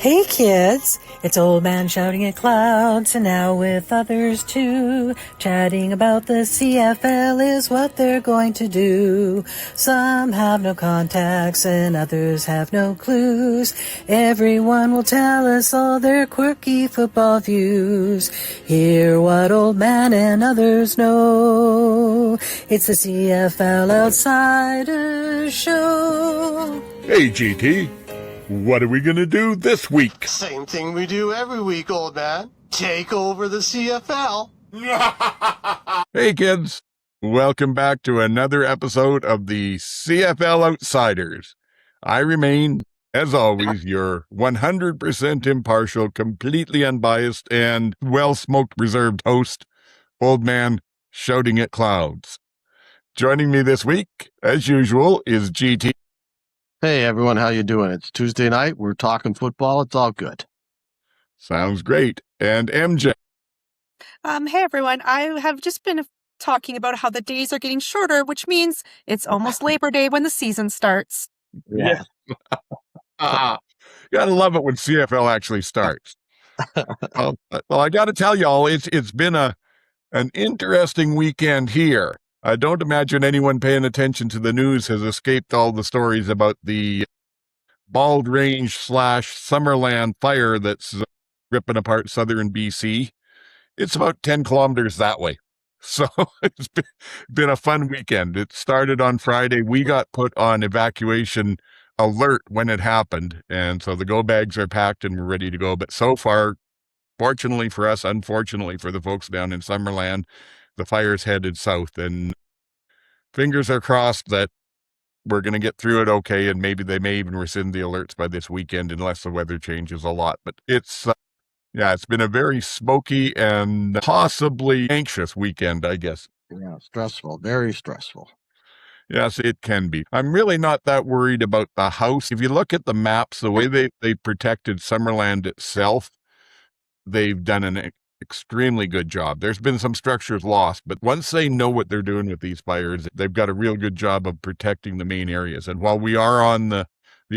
Hey kids, it's old man shouting at clouds, and now with others too. Chatting about the CFL is what they're going to do. Some have no contacts and others have no clues. Everyone will tell us all their quirky football views. Hear what old man and others know. It's the CFL Outsiders Show. Hey GT, what are we going to do this week? Same thing we do every week, old man. Take over the CFL. Hey kids, welcome back to another episode of the CFL Outsiders. I remain, as always, your 100% impartial, completely unbiased, and well-smoked reserved host, Old Man Shouting at Clouds. Joining me this week, as usual, is GT. Hey everyone, how you doing? It's Tuesday night. We're talking football. It's all good. Sounds great. And MJ. Hey everyone, I have just been talking about how the days are getting shorter, which means it's almost Labor Day when the season starts. Yeah. Gotta love it when CFL actually starts. Well, I gotta tell y'all, it's been an interesting weekend here. I don't imagine anyone paying attention to the news has escaped all the stories about the Bald Range / Summerland fire that's ripping apart southern BC. It's about 10 kilometers that way. So it's been a fun weekend. It started on Friday. We got put on evacuation alert when it happened. And so the go bags are packed and we're ready to go. But so far, fortunately for us, unfortunately for the folks down in Summerland, the fire's headed south. And fingers are crossed that we're going to get through it okay. And maybe they may even rescind the alerts by this weekend unless the weather changes a lot. But it's been a very smoky and possibly anxious weekend, I guess. Yeah, stressful, very stressful. Yes, it can be. I'm really not that worried about the house. If you look at the maps, the way they protected Summerland itself, they've done an extremely good job. There's been some structures lost, but once they know what they're doing with these fires, they've got a real good job of protecting the main areas. And while we are on the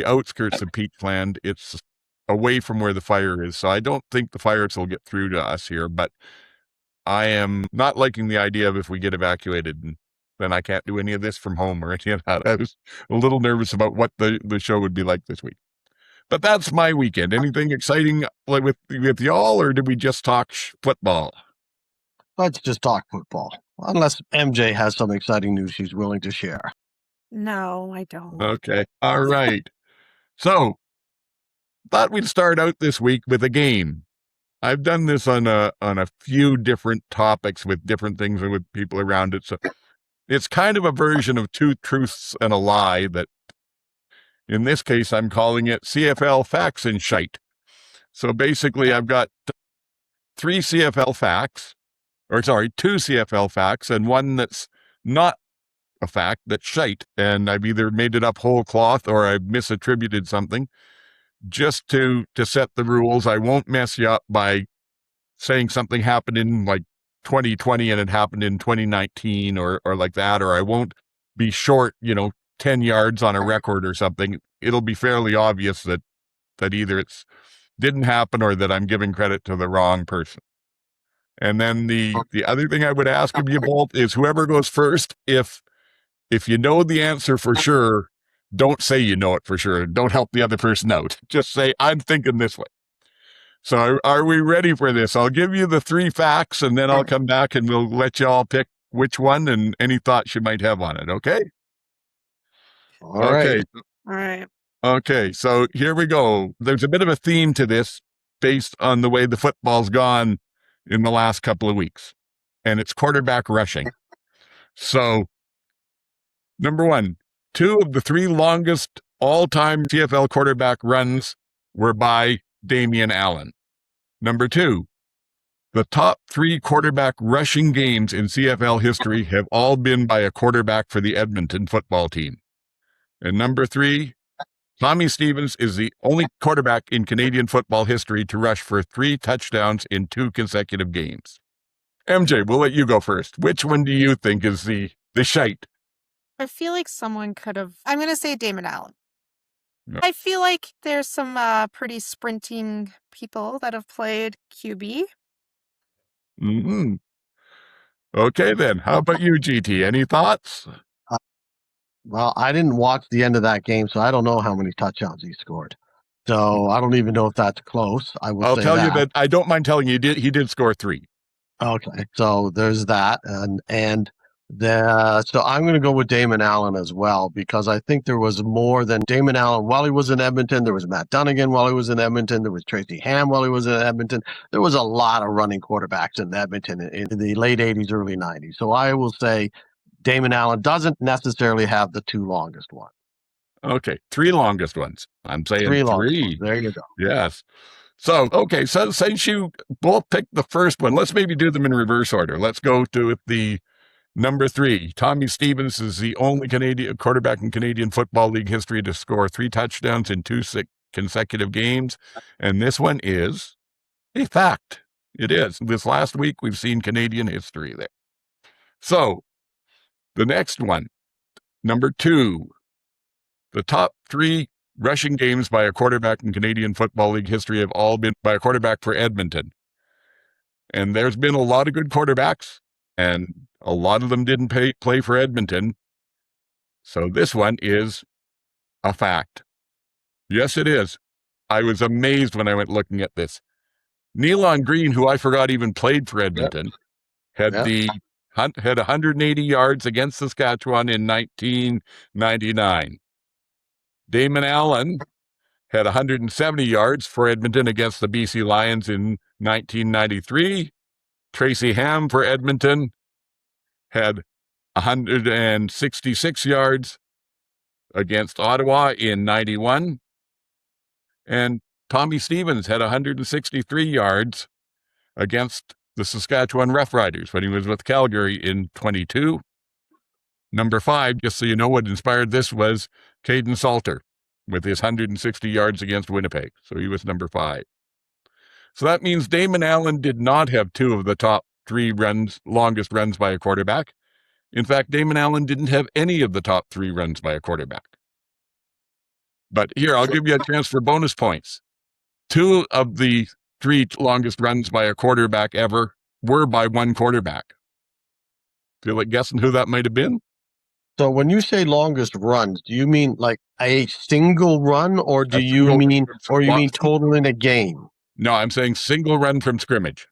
outskirts of Peachland, it's away from where the fire is. So I don't think the fires will get through to us here, but I am not liking the idea of if we get evacuated and then I can't do any of this from home or any of that. I was a little nervous about what the show would be like this week. But that's my weekend. Anything exciting with y'all, or did we just talk football? Let's just talk football. Unless MJ has some exciting news she's willing to share. No, I don't. Okay. All right. So, thought we'd start out this week with a game. I've done this on a few different topics with different things and with people around it. So it's kind of a version of Two Truths and a Lie that, in this case, I'm calling it CFL Facts and Shite. So basically, I've got two CFL facts, and one that's not a fact, that's shite. And I've either made it up whole cloth or I've misattributed something. Just to set the rules, I won't mess you up by saying something happened in like 2020 and it happened in 2019 or like that, or I won't be short, 10 yards on a record or something. It'll be fairly obvious that either it's didn't happen or that I'm giving credit to the wrong person. And then the other thing I would ask of you both is whoever goes first, if you know the answer for sure, don't say you know it for sure. Don't help the other person out. Just say, I'm thinking this way. So are we ready for this? I'll give you the three facts and then I'll come back and we'll let you all pick which one and any thoughts you might have on it. Okay? All right. All right. Okay, so here we go. There's a bit of a theme to this based on the way the football's gone in the last couple of weeks. And it's quarterback rushing. So, number one, 2 of the 3 longest all-time CFL quarterback runs were by Damian Allen. Number 2, the top 3 quarterback rushing games in CFL history have all been by a quarterback for the Edmonton football team. And number 3, Tommy Stevens is the only quarterback in Canadian football history to rush for 3 touchdowns in 2 consecutive games. MJ, we'll let you go first. Which one do you think is the shite? I feel like someone could have. I'm going to say Damon Allen. I feel like there's some pretty sprinting people that have played QB. Mm-hmm. Okay, then. How about you, GT? Any thoughts? Well, I didn't watch the end of that game, so I don't know how many touchdowns he scored. So I don't even know if that's close. I will I'll say tell you that. that I don't mind telling you, he did score 3. Okay, so there's that, so I'm going to go with Damon Allen as well, because I think there was more than Damon Allen while he was in Edmonton. There was Matt Dunnigan while he was in Edmonton. There was Tracy Ham while he was in Edmonton. There was a lot of running quarterbacks in Edmonton in the late 80s, early 90s. So I will say Damon Allen doesn't necessarily have the 2 longest ones. Okay, 3 longest ones. I'm saying 3 longest 3. ones. There you go. Yes. So, okay, so since you both picked the first one, let's maybe do them in reverse order. Let's go to the number 3. Tommy Stevens is the only Canadian quarterback in Canadian Football League history to score 3 touchdowns in 2 consecutive games. And this one is a fact. It is. This last week, we've seen Canadian history there. So, the next one, number 2, the top 3 rushing games by a quarterback in Canadian Football League history have all been by a quarterback for Edmonton. And there's been a lot of good quarterbacks, and a lot of them didn't play for Edmonton. So this one is a fact. Yes, it is. I was amazed when I went looking at this. Nealon Green, who I forgot even played for Edmonton, had 180 yards against Saskatchewan in 1999. Damon Allen had 170 yards for Edmonton against the BC Lions in 1993. Tracy Ham for Edmonton had 166 yards against Ottawa in 91. And Tommy Stevens had 163 yards against the Saskatchewan Roughriders when he was with Calgary in 22. Number 5, just so you know what inspired this, was Caden Salter with his 160 yards against Winnipeg. So he was number 5. So that means Damon Allen did not have 2 of the top 3 longest runs by a quarterback. In fact, Damon Allen didn't have any of the top 3 runs by a quarterback. But here, I'll give you a chance for bonus points. 2 of the 3 longest runs by a quarterback ever were by one quarterback. Feel like guessing who that might have been? So when you say longest runs, do you mean like a single run, or do you mean total in a game? No, I'm saying single run from scrimmage.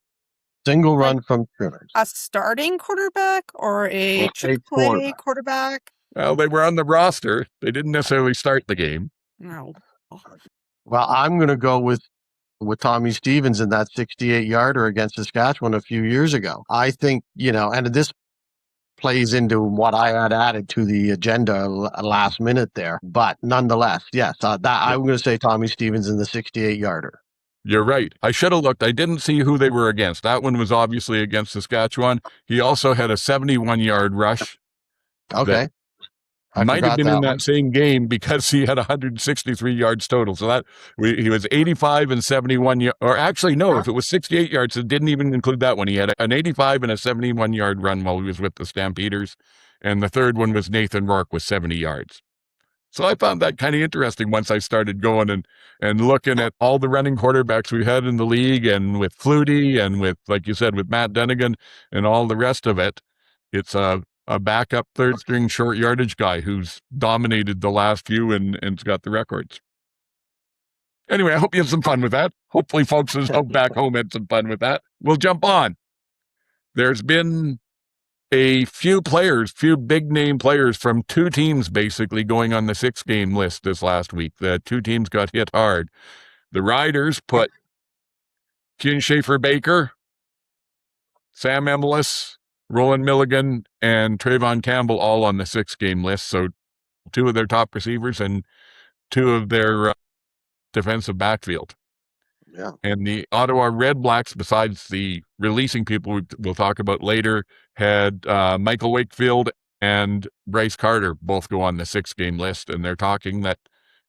Single run from scrimmage. A starting quarterback or a play quarterback? Well, they were on the roster. They didn't necessarily start the game. No. Well, I'm going to go with Tommy Stevens in that 68-yarder against Saskatchewan a few years ago. I think, and this plays into what I had added to the agenda last minute there. But nonetheless, yes, I'm going to say Tommy Stevens in the 68-yarder. You're right. I should have looked. I didn't see who they were against. That one was obviously against Saskatchewan. He also had a 71-yard rush. Okay. Might have been in that same game because he had 163 yards total. So he was 85 and 71, or actually, no, if it was 68 yards, it didn't even include that one. He had an 85 and a 71-yard run while he was with the Stampeders. And the third one was Nathan Rourke with 70 yards. So I found that kind of interesting once I started going and looking at all the running quarterbacks we had in the league, and with Flutie and with, like you said, with Matt Dunnigan and all the rest of it. It's a backup third string short yardage guy who's dominated the last few and's got the records. Anyway, I hope you had some fun with that. Hopefully folks back home had some fun with that. We'll jump on. There's been a few big name players from 2 teams basically going on the 6-game list this last week. The 2 teams got hit hard. The Riders put Kian Schaefer-Baker, Sam Emelis, Roland Milligan, and Trayvon Campbell all on the 6-game list. So 2 of their top receivers and 2 of their defensive backfield. Yeah. And the Ottawa Redblacks, besides the releasing people we'll talk about later, had Michael Wakefield and Bryce Carter both go on the 6-game list. And they're talking that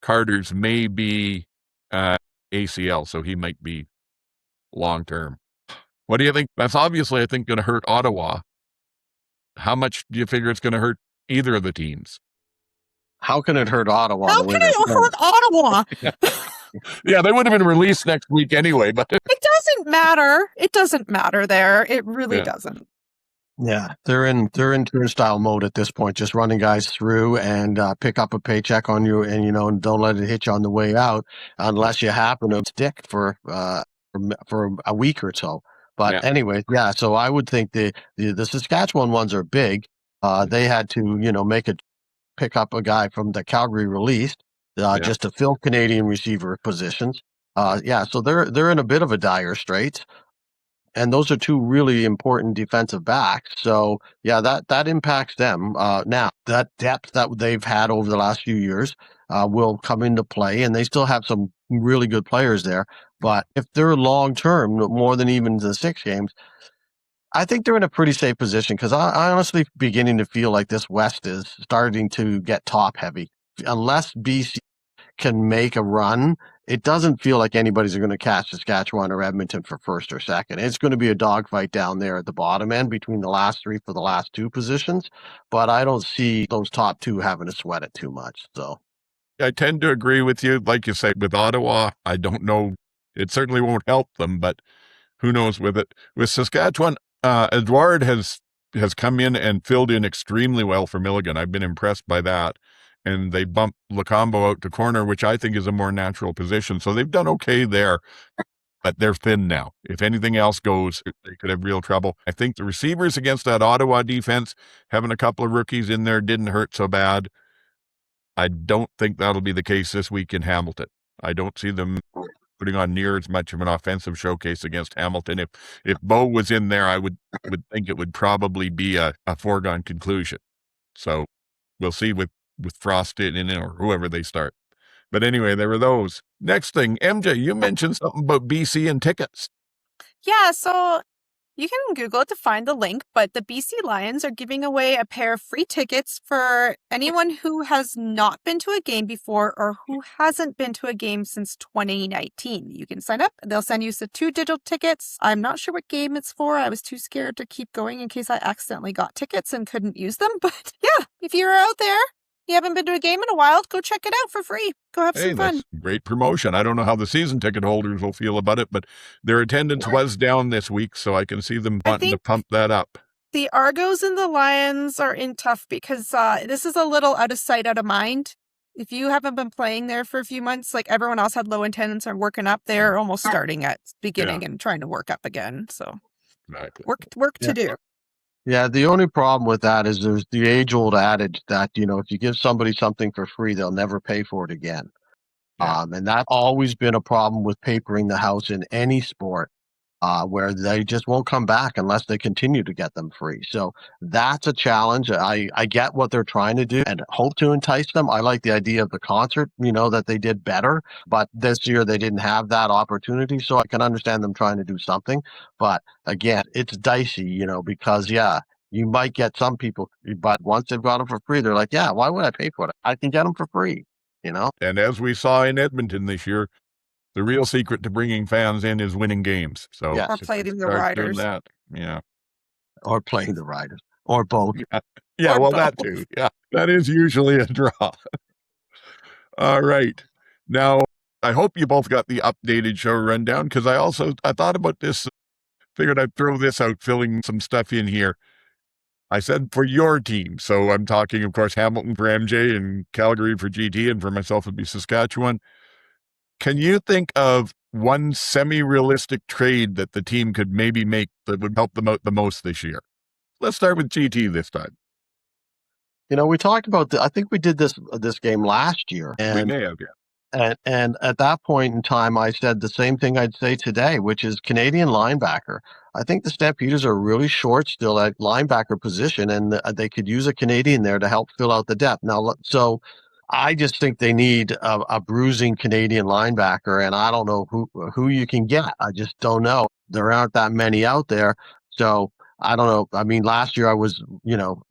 Carter's may be ACL, so he might be long-term. What do you think? That's obviously, I think, going to hurt Ottawa. How much do you figure it's going to hurt either of the teams? How can it hurt Ottawa How the way can they're it playing? hurt Ottawa? Yeah, they would have been released next week anyway, but It doesn't matter. It doesn't matter there. It really Yeah. doesn't. Yeah, they're in turnstile mode at this point, just running guys through and pick up a paycheck on you, and and don't let it hit you on the way out unless you happen to stick for a week or so. But Yeah. anyway, yeah. So I would think the Saskatchewan ones are big. They had to pick up a guy from the Calgary released just to fill Canadian receiver positions. So they're in a bit of a dire straits. And those are two really important defensive backs. So, yeah, that impacts them. Now, that depth that they've had over the last few years will come into play, and they still have some really good players there. But if they're long-term, more than even the 6 games, I think they're in a pretty safe position because I honestly beginning to feel like this West is starting to get top-heavy. Unless BC can make a run, it doesn't feel like anybody's going to catch Saskatchewan or Edmonton for first or second. It's going to be a dogfight down there at the bottom end between the last 3 for the last 2 positions, but I don't see those top 2 having to sweat it too much. So I tend to agree with you. Like you say, with Ottawa, I don't know. It certainly won't help them, but who knows with it. With Saskatchewan, Edouard has come in and filled in extremely well for Milligan. I've been impressed by that. And they bumped Lacombo out to corner, which I think is a more natural position. So they've done okay there, but they're thin now. If anything else goes, they could have real trouble. I think the receivers against that Ottawa defense, having a couple of rookies in there didn't hurt so bad. I don't think that'll be the case this week in Hamilton. I don't see them putting on near as much of an offensive showcase against Hamilton. If Bo was in there, I would think it would probably be a foregone conclusion. So we'll see with Frost in or whoever they start. But anyway, there were those. Next thing, MJ, you mentioned something about BC and tickets. Yeah, so you can Google it to find the link, but the BC Lions are giving away a pair of free tickets for anyone who has not been to a game before or who hasn't been to a game since 2019. You can sign up. They'll send you 2 digital tickets. I'm not sure what game it's for. I was too scared to keep going in case I accidentally got tickets and couldn't use them. But yeah, if you're out there, you haven't been to a game in a while, go check it out for free. Go have some fun. That's great promotion. I don't know how the season ticket holders will feel about it, but their attendance was down this week, so I can see them wanting to pump that up. The Argos and the Lions are in tough because this is a little out of sight, out of mind. If you haven't been playing there for a few months, like everyone else had low attendance and working up, they're almost starting at beginning and trying to work up again. So exactly. work to do. yeah, the only problem with that is there's the age-old adage that, if you give somebody something for free, they'll never pay for it again. Yeah. And that's always been a problem with papering the house in any sport, where they just won't come back unless they continue to get them free. So that's a challenge. I get what they're trying to do and hope to entice them. I like the idea of the concert, that they did better, but this year they didn't have that opportunity. So I can understand them trying to do something. But again, it's dicey, because you might get some people, but once they've got them for free, they're like, yeah, why would I pay for it? I can get them for free, And as we saw in Edmonton this year, the real secret to bringing fans in is winning games. So Or playing the Riders. That. Yeah. Or playing the Riders. Or both. Yeah, Or well, both. that too. Yeah, that is usually a draw. All right. Now, I hope you both got the updated show rundown because I thought about this, figured I'd throw this out, filling some stuff in here. I said for your team. So I'm talking, of course, Hamilton for MJ and Calgary for GT, and for myself would be Saskatchewan. Can you think of one semi-realistic trade that the team could maybe make that would help them out the most this year? Let's start with GT this time. We talked about I think we did this game last year. We may have, yeah. And at that point in time, I said the same thing I'd say today, which is Canadian linebacker. I think the Stampeders are really short still at linebacker position, and they could use a Canadian there to help fill out the depth. Now, so I just think they need a bruising Canadian linebacker, and I don't know who you can get. I just don't know. There aren't that many out there. So I don't know. I mean, last year I was,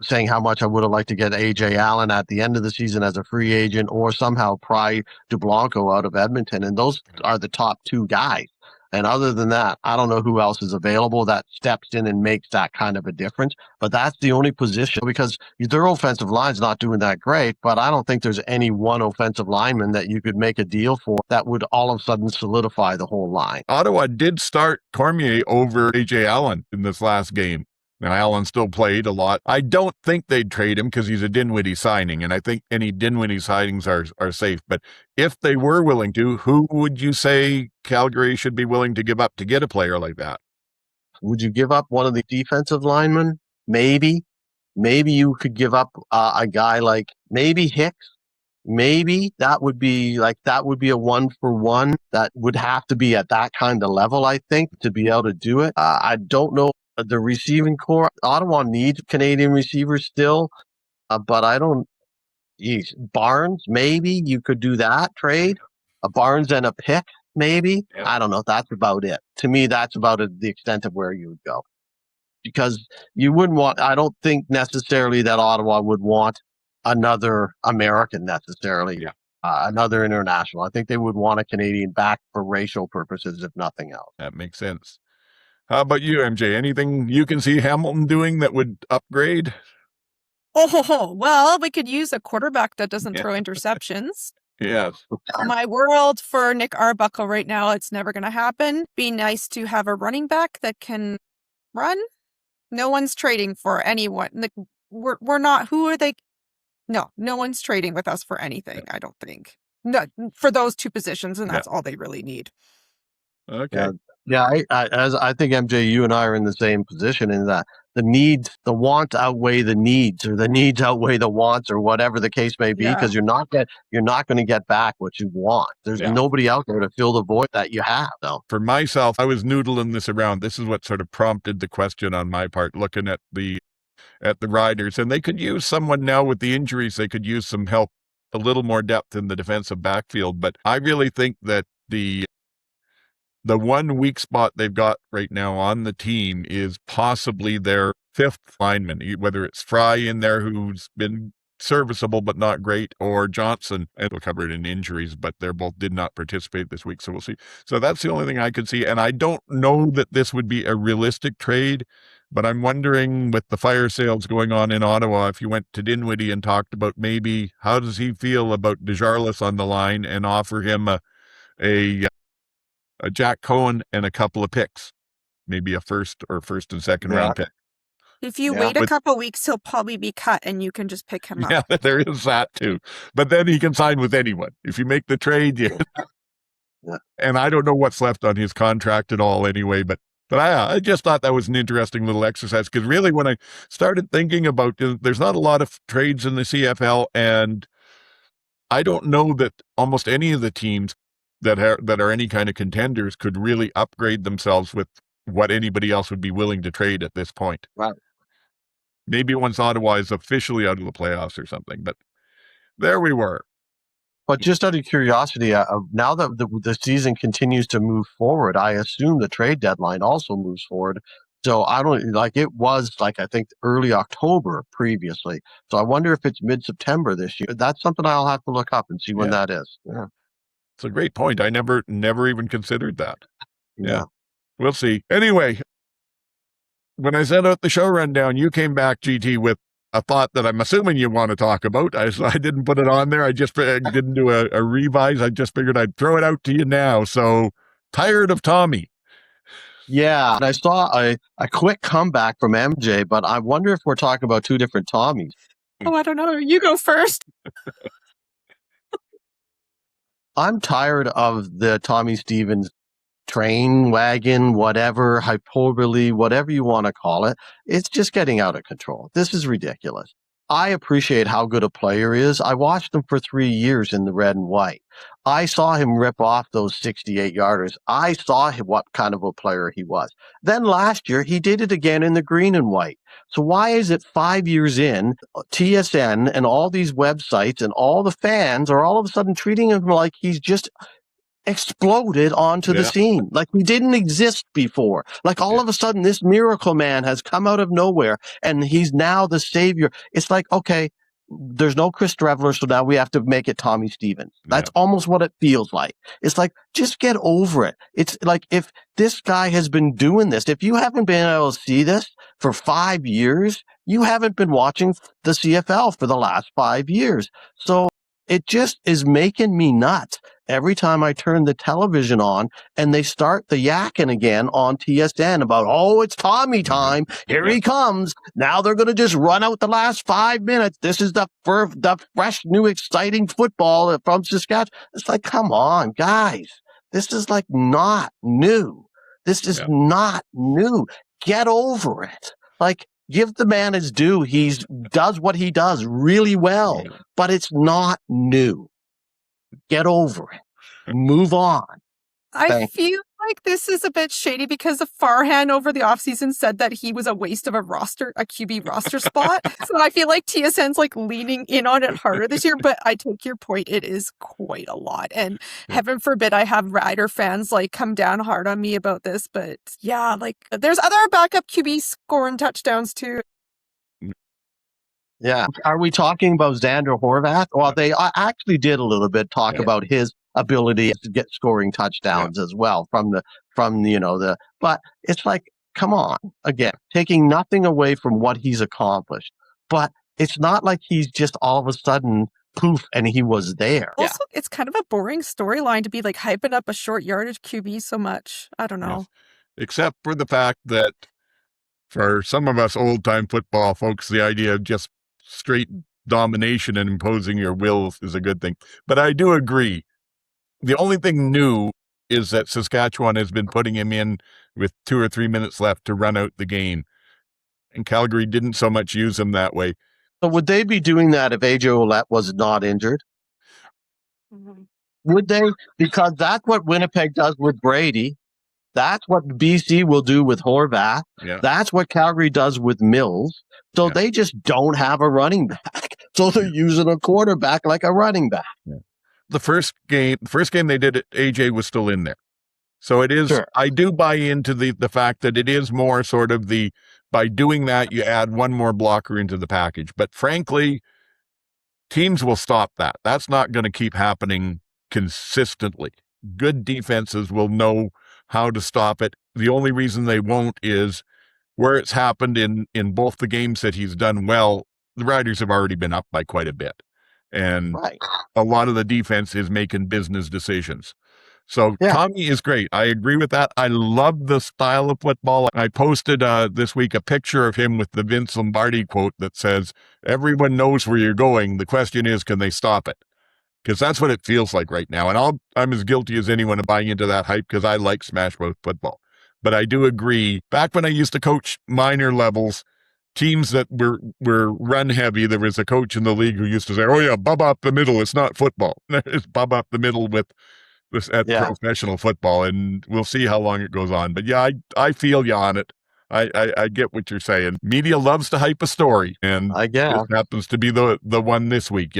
saying how much I would have liked to get A.J. Allen at the end of the season as a free agent or somehow pry DeBlanco out of Edmonton. And those are the top 2 guys. And other than that, I don't know who else is available that steps in and makes that kind of a difference. But that's the only position, because their offensive line's not doing that great. But I don't think there's any one offensive lineman that you could make a deal for that would all of a sudden solidify the whole line. Ottawa did start Cormier over A.J. Allen in this last game. Now, Allen still played a lot. I don't think they'd trade him because he's a Dinwiddie signing, and I think any Dinwiddie signings are safe. But if they were willing to, who would you say Calgary should be willing to give up to get a player like that? Would you give up one of the defensive linemen? Maybe. Maybe you could give up a guy like maybe Hicks. Maybe that would be a 1-for-1. That would have to be at that kind of level, I think, to be able to do it. I don't know. The receiving core, Ottawa needs Canadian receivers still, but I don't. Geez, Barnes, maybe you could do that trade. A Barnes and a pick, maybe. Yeah. I don't know. That's about it. To me, that's about the extent of where you would go. Because you wouldn't want, I don't think necessarily that Ottawa would want another American necessarily, another international. I think they would want a Canadian back for racial purposes, if nothing else. That makes sense. How about you, MJ? Anything you can see Hamilton doing that would upgrade? Well, we could use a quarterback that doesn't throw interceptions. Yes. My world for Nick Arbuckle right now, it's never going to happen. Be nice to have a running back that can run. No one's trading for anyone. Like, we're not, who are they? No one's trading with us for anything, I don't think. No, for those two positions, and that's all they really need. Okay. Yeah, I think, MJ, you and I are in the same position in that the wants outweigh the needs, or the needs outweigh the wants, or whatever the case may be, because you're not going to get back what you want. There's nobody out there to fill the void that you have, though. For myself, I was noodling this around. This is what sort of prompted the question on my part, looking at the Riders, and they could use someone now with the injuries. They could use some help, a little more depth in the defensive backfield. But I really think that the one weak spot they've got right now on the team is possibly their fifth lineman, whether it's Fry in there, who's been serviceable but not great, or Johnson. It'll cover it in injuries, but they both did not participate this week, so we'll see. So that's the only thing I could see, and I don't know that this would be a realistic trade, but I'm wondering, with the fire sales going on in Ottawa, if you went to Dinwiddie and talked about maybe how does he feel about Desjardins on the line, and offer him a Jack Cohen and a couple of picks, maybe a first and second round pick. If you wait a couple weeks, he'll probably be cut and you can just pick him up. Yeah, there is that too. But then he can sign with anyone. If you make the trade, and I don't know what's left on his contract at all anyway, but I just thought that was an interesting little exercise, because really when I started thinking about it, there's not a lot of trades in the CFL, and I don't know that almost any of the teams that are any kind of contenders could really upgrade themselves with what anybody else would be willing to trade at this point. Right. Maybe once Ottawa is officially out of the playoffs or something, but there we were. But just out of curiosity, now that the season continues to move forward, I assume the trade deadline also moves forward. So I don't, it was I think early October previously. So I wonder if it's mid-September this year. That's something I'll have to look up and see when that is. Yeah. It's a great point. I never even considered that. Yeah. We'll see. Anyway, when I sent out the show rundown, you came back, GT, with a thought that I'm assuming you want to talk about. I didn't put it on there. I didn't do a revise. I just figured I'd throw it out to you now. So, tired of Tommy. Yeah, and I saw a quick comeback from MJ, but I wonder if we're talking about two different Tommies. Oh, I don't know. You go first. I'm tired of the Tommy Stevens train, wagon, whatever, hyperbole, whatever you want to call it. It's just getting out of control. This is ridiculous. I appreciate how good a player is. I watched him for 3 years in the red and white. I saw him rip off those 68-yarders. I saw what kind of a player he was. Then last year, he did it again in the green and white. So why is it 5 years in, TSN and all these websites and all the fans are all of a sudden treating him like he's just exploded onto the scene, like he didn't exist before? Like all of a sudden this miracle man has come out of nowhere and he's now the savior. It's like, okay, there's no Chris Trevor, so now we have to make it Tommy Stevens. That's almost what it feels like. It's like, just get over it. It's like, if this guy has been doing this, if you haven't been able to see this for 5 years, you haven't been watching the CFL for the last 5 years. So it just is making me nuts every time I turn the television on and they start the yakking again on TSN about, oh, it's Tommy time. Here he comes. Now they're going to just run out the last 5 minutes. This is the fresh, new, exciting football from Saskatchewan. It's like, come on, guys. This is like not new. This is not new. Get over it. Like, give the man his due. He does what he does really well, but it's not new. Get over it. Move on. I feel like this is a bit shady because the Farhan over the offseason said that he was a waste of a QB roster spot. So I feel like TSN's like leaning in on it harder this year, but I take your point. It is quite a lot. And heaven forbid I have Rider fans like come down hard on me about this. But yeah, like there's other backup QB scoring touchdowns too. Yeah. Are we talking about Xander Horvath? Well, they actually did a little bit talk about his ability to get scoring touchdowns as well but it's like, come on, again, taking nothing away from what he's accomplished, but it's not like he's just all of a sudden poof and he was there. Also, it's kind of a boring storyline to be like hyping up a short yardage QB so much. I don't know. Yes. Except for the fact that for some of us old time football folks, the idea of just straight domination and imposing your will is a good thing. But I do agree. The only thing new is that Saskatchewan has been putting him in with 2 or 3 minutes left to run out the game. And Calgary didn't so much use him that way. So would they be doing that if AJ Ouellette was not injured? Mm-hmm. Would they? Because that's what Winnipeg does with Brady. That's what BC will do with Horvath. Yeah. That's what Calgary does with Mills. So they just don't have a running back. So they're using a quarterback like a running back. Yeah. The first game they did it, AJ was still in there. So it is, I do buy into the fact that it is more sort of by doing that, you add one more blocker into the package. But frankly, teams will stop that. That's not going to keep happening consistently. Good defenses will know how to stop it. The only reason they won't is where it's happened in both the games that he's done well, the Riders have already been up by quite a bit. And a lot of the defense is making business decisions. So Tommy is great. I agree with that. I love the style of football. I posted this week a picture of him with the Vince Lombardi quote that says, everyone knows where you're going. The question is, can they stop it? Because that's what it feels like right now. And I'm as guilty as anyone of buying into that hype because I like smash mouth football. But I do agree. Back when I used to coach minor levels, teams that were run heavy, there was a coach in the league who used to say, oh yeah, bub up the middle. It's not football. It's bub up the middle with this at professional football. And we'll see how long it goes on. But yeah, I feel you on it. I get what you're saying. Media loves to hype a story. And I guess it happens to be the one this week,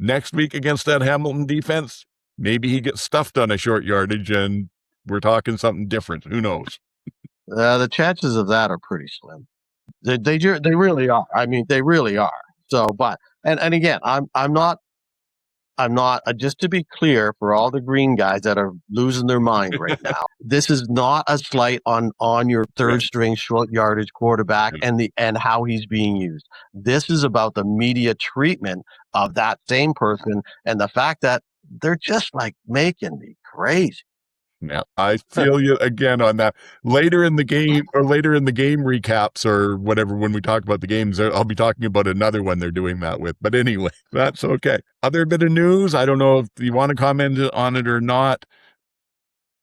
Next week against that Hamilton defense, maybe he gets stuffed on a short yardage and we're talking something different. Who knows? The chances of that are pretty slim. They really are. I mean, they really are. So, but and again, I'm not. Just to be clear for all the green guys that are losing their mind right now, this is not a slight on your third string short yardage quarterback and how he's being used. This is about the media treatment of that same person and the fact that they're just like making me crazy. Yeah, I feel you again on that. Later in the game recaps or whatever, when we talk about the games, I'll be talking about another one they're doing that with. But anyway, that's okay. Other bit of news, I don't know if you want to comment on it or not.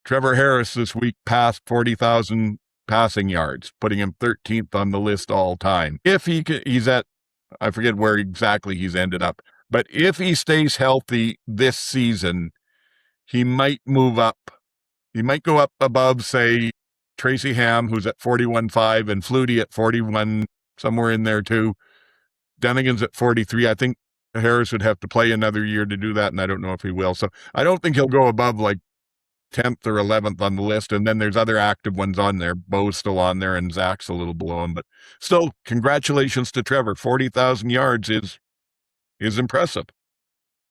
Trevor Harris this week passed 40,000 passing yards, putting him 13th on the list all time. If he's at, I forget where exactly he's ended up, but if he stays healthy this season, he might move up. He might go up above, say, Tracy Ham, who's at 41.5, and Flutie at 41, somewhere in there too. Dunnigan's at 43. I think Harris would have to play another year to do that, and I don't know if he will. So I don't think he'll go above like 10th or 11th on the list. And then there's other active ones on there. Bo's still on there and Zach's a little below him. But still, congratulations to Trevor. 40,000 yards is impressive.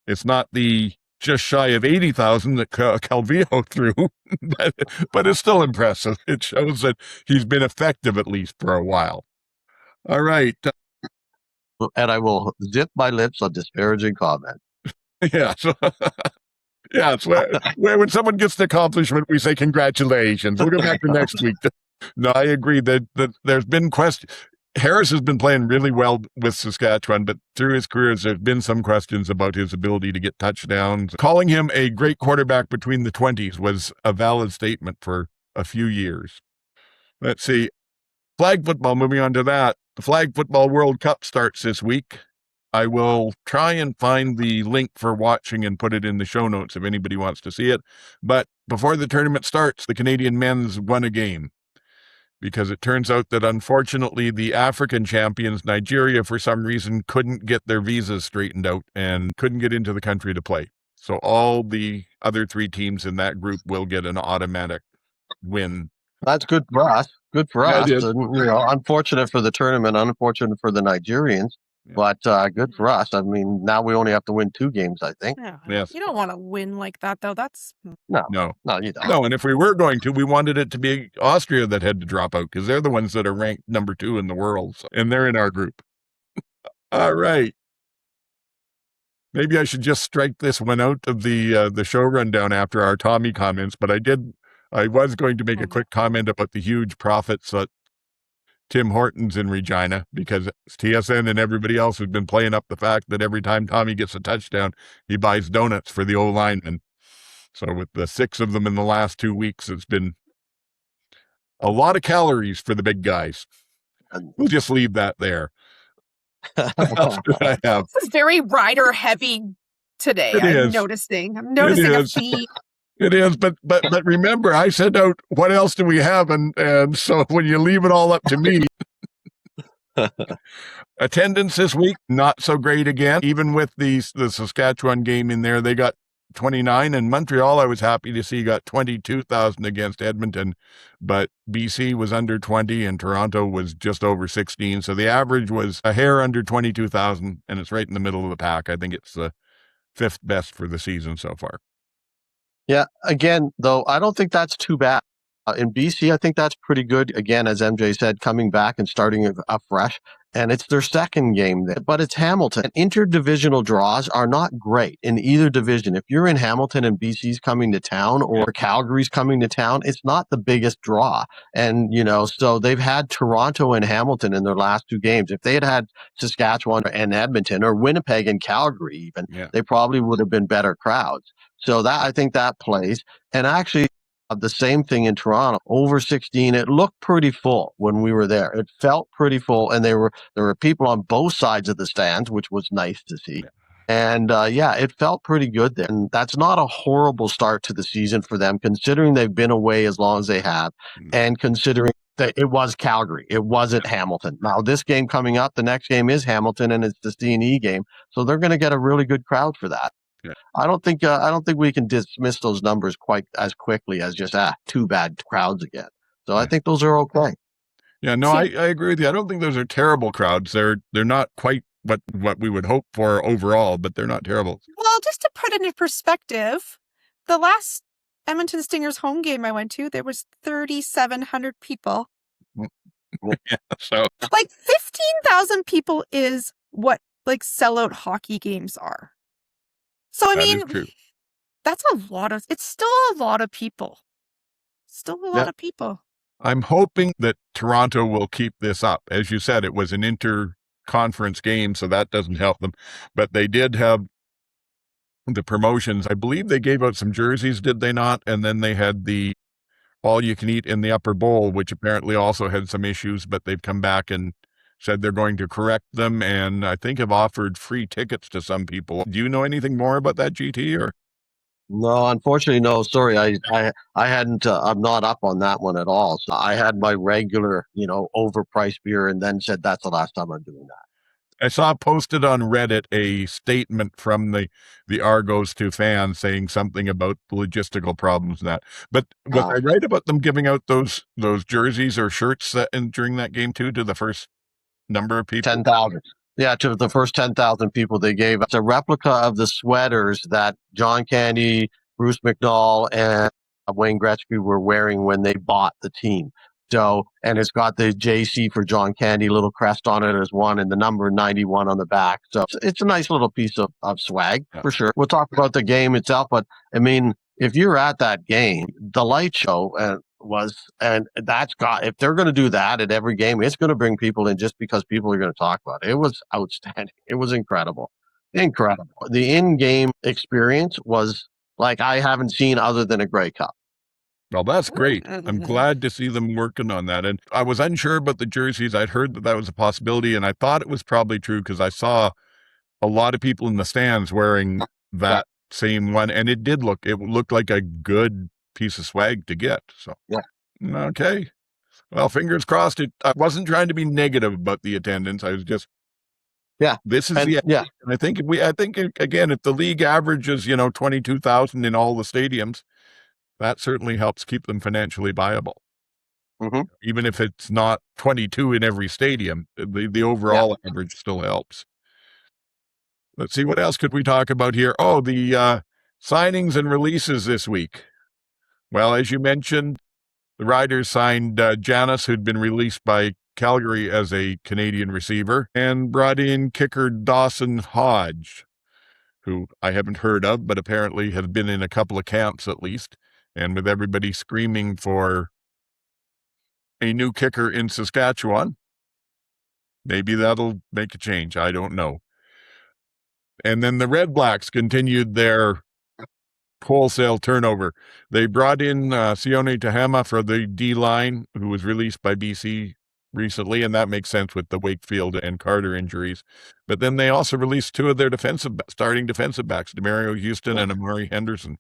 It's not the just shy of 80,000 that Calvillo threw, but it's still impressive. It shows that he's been effective at least for a while. All right. And I will zip my lips on disparaging comment. Yeah. Yeah. It's when someone gets the accomplishment, we say congratulations. We'll go back to next week. No, I agree that there's been questions. Harris has been playing really well with Saskatchewan, but through his career, there's been some questions about his ability to get touchdowns. Calling him a great quarterback between the 20s was a valid statement for a few years. Let's see. Flag football, moving on to that. The Flag Football World Cup starts this week. I will try and find the link for watching and put it in the show notes if anybody wants to see it. But before the tournament starts, the Canadian men's won a game, because it turns out that unfortunately the African champions, Nigeria, for some reason couldn't get their visas straightened out and couldn't get into the country to play. So all the other 3 teams in that group will get an automatic win. That's good for us. Good for us. It is. And, unfortunate for the tournament, unfortunate for the Nigerians, but good for us. I mean, now we only have to win 2 games, I think. Yeah. Yes. You don't want to win like that, though. That's No, No. you don't. No, and if we were going to, we wanted it to be Austria that had to drop out, because they're the ones that are ranked number 2 in the world, and they're in our group. All right. Maybe I should just strike this one out of the show rundown after our Tommy comments, but I was going to make a quick comment about the huge profits that Tim Hortons in Regina, because TSN and everybody else has been playing up the fact that every time Tommy gets a touchdown, he buys donuts for the O-lineman. So with the 6 of them in the last 2 weeks, it's been a lot of calories for the big guys. We'll just leave that there. What else did I have? This is very rider heavy today. I'm noticing a theme. It is, but remember, I sent out, what else do we have? And so when you leave it all up to me, attendance this week, not so great again. Even with the Saskatchewan game in there, they got 29, and Montreal, I was happy to see, got 22,000 against Edmonton, but BC was under 20 and Toronto was just over 16. So the average was a hair under 22,000, and it's right in the middle of the pack. I think it's the 5th best for the season so far. Yeah, again, though, I don't think that's too bad. In BC, I think that's pretty good. Again, as MJ said, coming back and starting afresh. And it's their second game there. But it's Hamilton. Interdivisional draws are not great in either division. If you're in Hamilton and BC's coming to town, or Calgary's coming to town, it's not the biggest draw. And, so they've had Toronto and Hamilton in their last 2 games. If they had Saskatchewan and Edmonton, or Winnipeg and Calgary even, they probably would have been better crowds. So I think that plays. And actually, the same thing in Toronto, over 16. It looked pretty full when we were there. It felt pretty full, and there were people on both sides of the stands, which was nice to see. And it felt pretty good there. And that's not a horrible start to the season for them, considering they've been away as long as they have, and considering that it was Calgary, it wasn't Hamilton. Now this game coming up, the next game is Hamilton, and it's the C&E game, so they're going to get a really good crowd for that. I don't think we can dismiss those numbers quite as quickly as just 2 bad crowds again. So I think those are okay. Yeah, no, I agree with you. I don't think those are terrible crowds. They're not quite what we would hope for overall, but they're not terrible. Well, just to put it in perspective, the last Edmonton Stingers home game I went to, there was 3,700 people. Yeah, so like 15,000 people is what like sellout hockey games are. So I mean, that's it's still a lot of people. Still a lot of people. I'm hoping that Toronto will keep this up. As you said, it was an inter-conference game, so that doesn't help them. But they did have the promotions. I believe they gave out some jerseys, did they not? And then they had the all-you-can-eat in the upper bowl, which apparently also had some issues, but they've come back and said they're going to correct them, and I think have offered free tickets to some people. Do you know anything more about that, GT? Or no, unfortunately, no. Sorry, I hadn't. I'm not up on that one at all. So I had my regular, overpriced beer, and then said that's the last time I'm doing that. I saw posted on Reddit a statement from the Argos to fans saying something about logistical problems and that. But was I right about them giving out those jerseys or shirts during that game too to the first number of people? 10,000. Yeah, to the first 10,000 people they gave. It's a replica of the sweaters that John Candy, Bruce McNall, and Wayne Gretzky were wearing when they bought the team. So, and it's got the JC for John Candy little crest on it as one and the number 91 on the back. So it's a nice little piece of swag for sure. We'll talk about the game itself, but I mean, if you're at that game, the light show if they're going to do that at every game, it's going to bring people in just because people are going to talk about it. It was outstanding. It was incredible. The in-game experience was like I haven't seen other than a Grey Cup. Well, that's great. I'm glad to see them working on that. And I was unsure about the jerseys. I'd heard that was a possibility, and I thought it was probably true because I saw a lot of people in the stands wearing that same one, and it looked like a good piece of swag to get. So, okay. Well, fingers crossed. I wasn't trying to be negative about the attendance. I was just, this is and I think again, if the league averages, 22,000 in all the stadiums, that certainly helps keep them financially viable. Mm-hmm. Even if it's not 22 in every stadium, the overall average still helps. Let's see, what else could we talk about here? Oh, the signings and releases this week. Well, as you mentioned, the Riders signed Janis, who'd been released by Calgary as a Canadian receiver, and brought in kicker Dawson Hodge, who I haven't heard of, but apparently has been in a couple of camps at least. And with everybody screaming for a new kicker in Saskatchewan, maybe that'll make a change. I don't know. And then the Redblacks continued their wholesale turnover. They brought in Sione Tahama for the D-line, who was released by BC recently, and that makes sense with the Wakefield and Carter injuries. But then they also released two of their starting defensive backs, Demario Houston and Amari Henderson.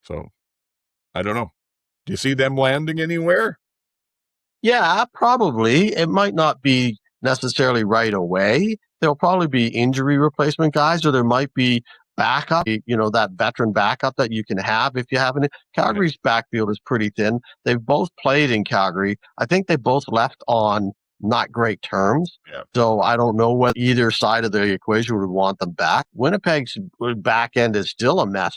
So, I don't know. Do you see them landing anywhere? Yeah, probably. It might not be necessarily right away. There'll probably be injury replacement guys, or there might be backup, that veteran backup that you can have if you have any. Calgary's backfield is pretty thin. They've both played in Calgary. I think they both left on not great terms. Yeah. So I don't know what either side of the equation would want them back. Winnipeg's back end is still a mess.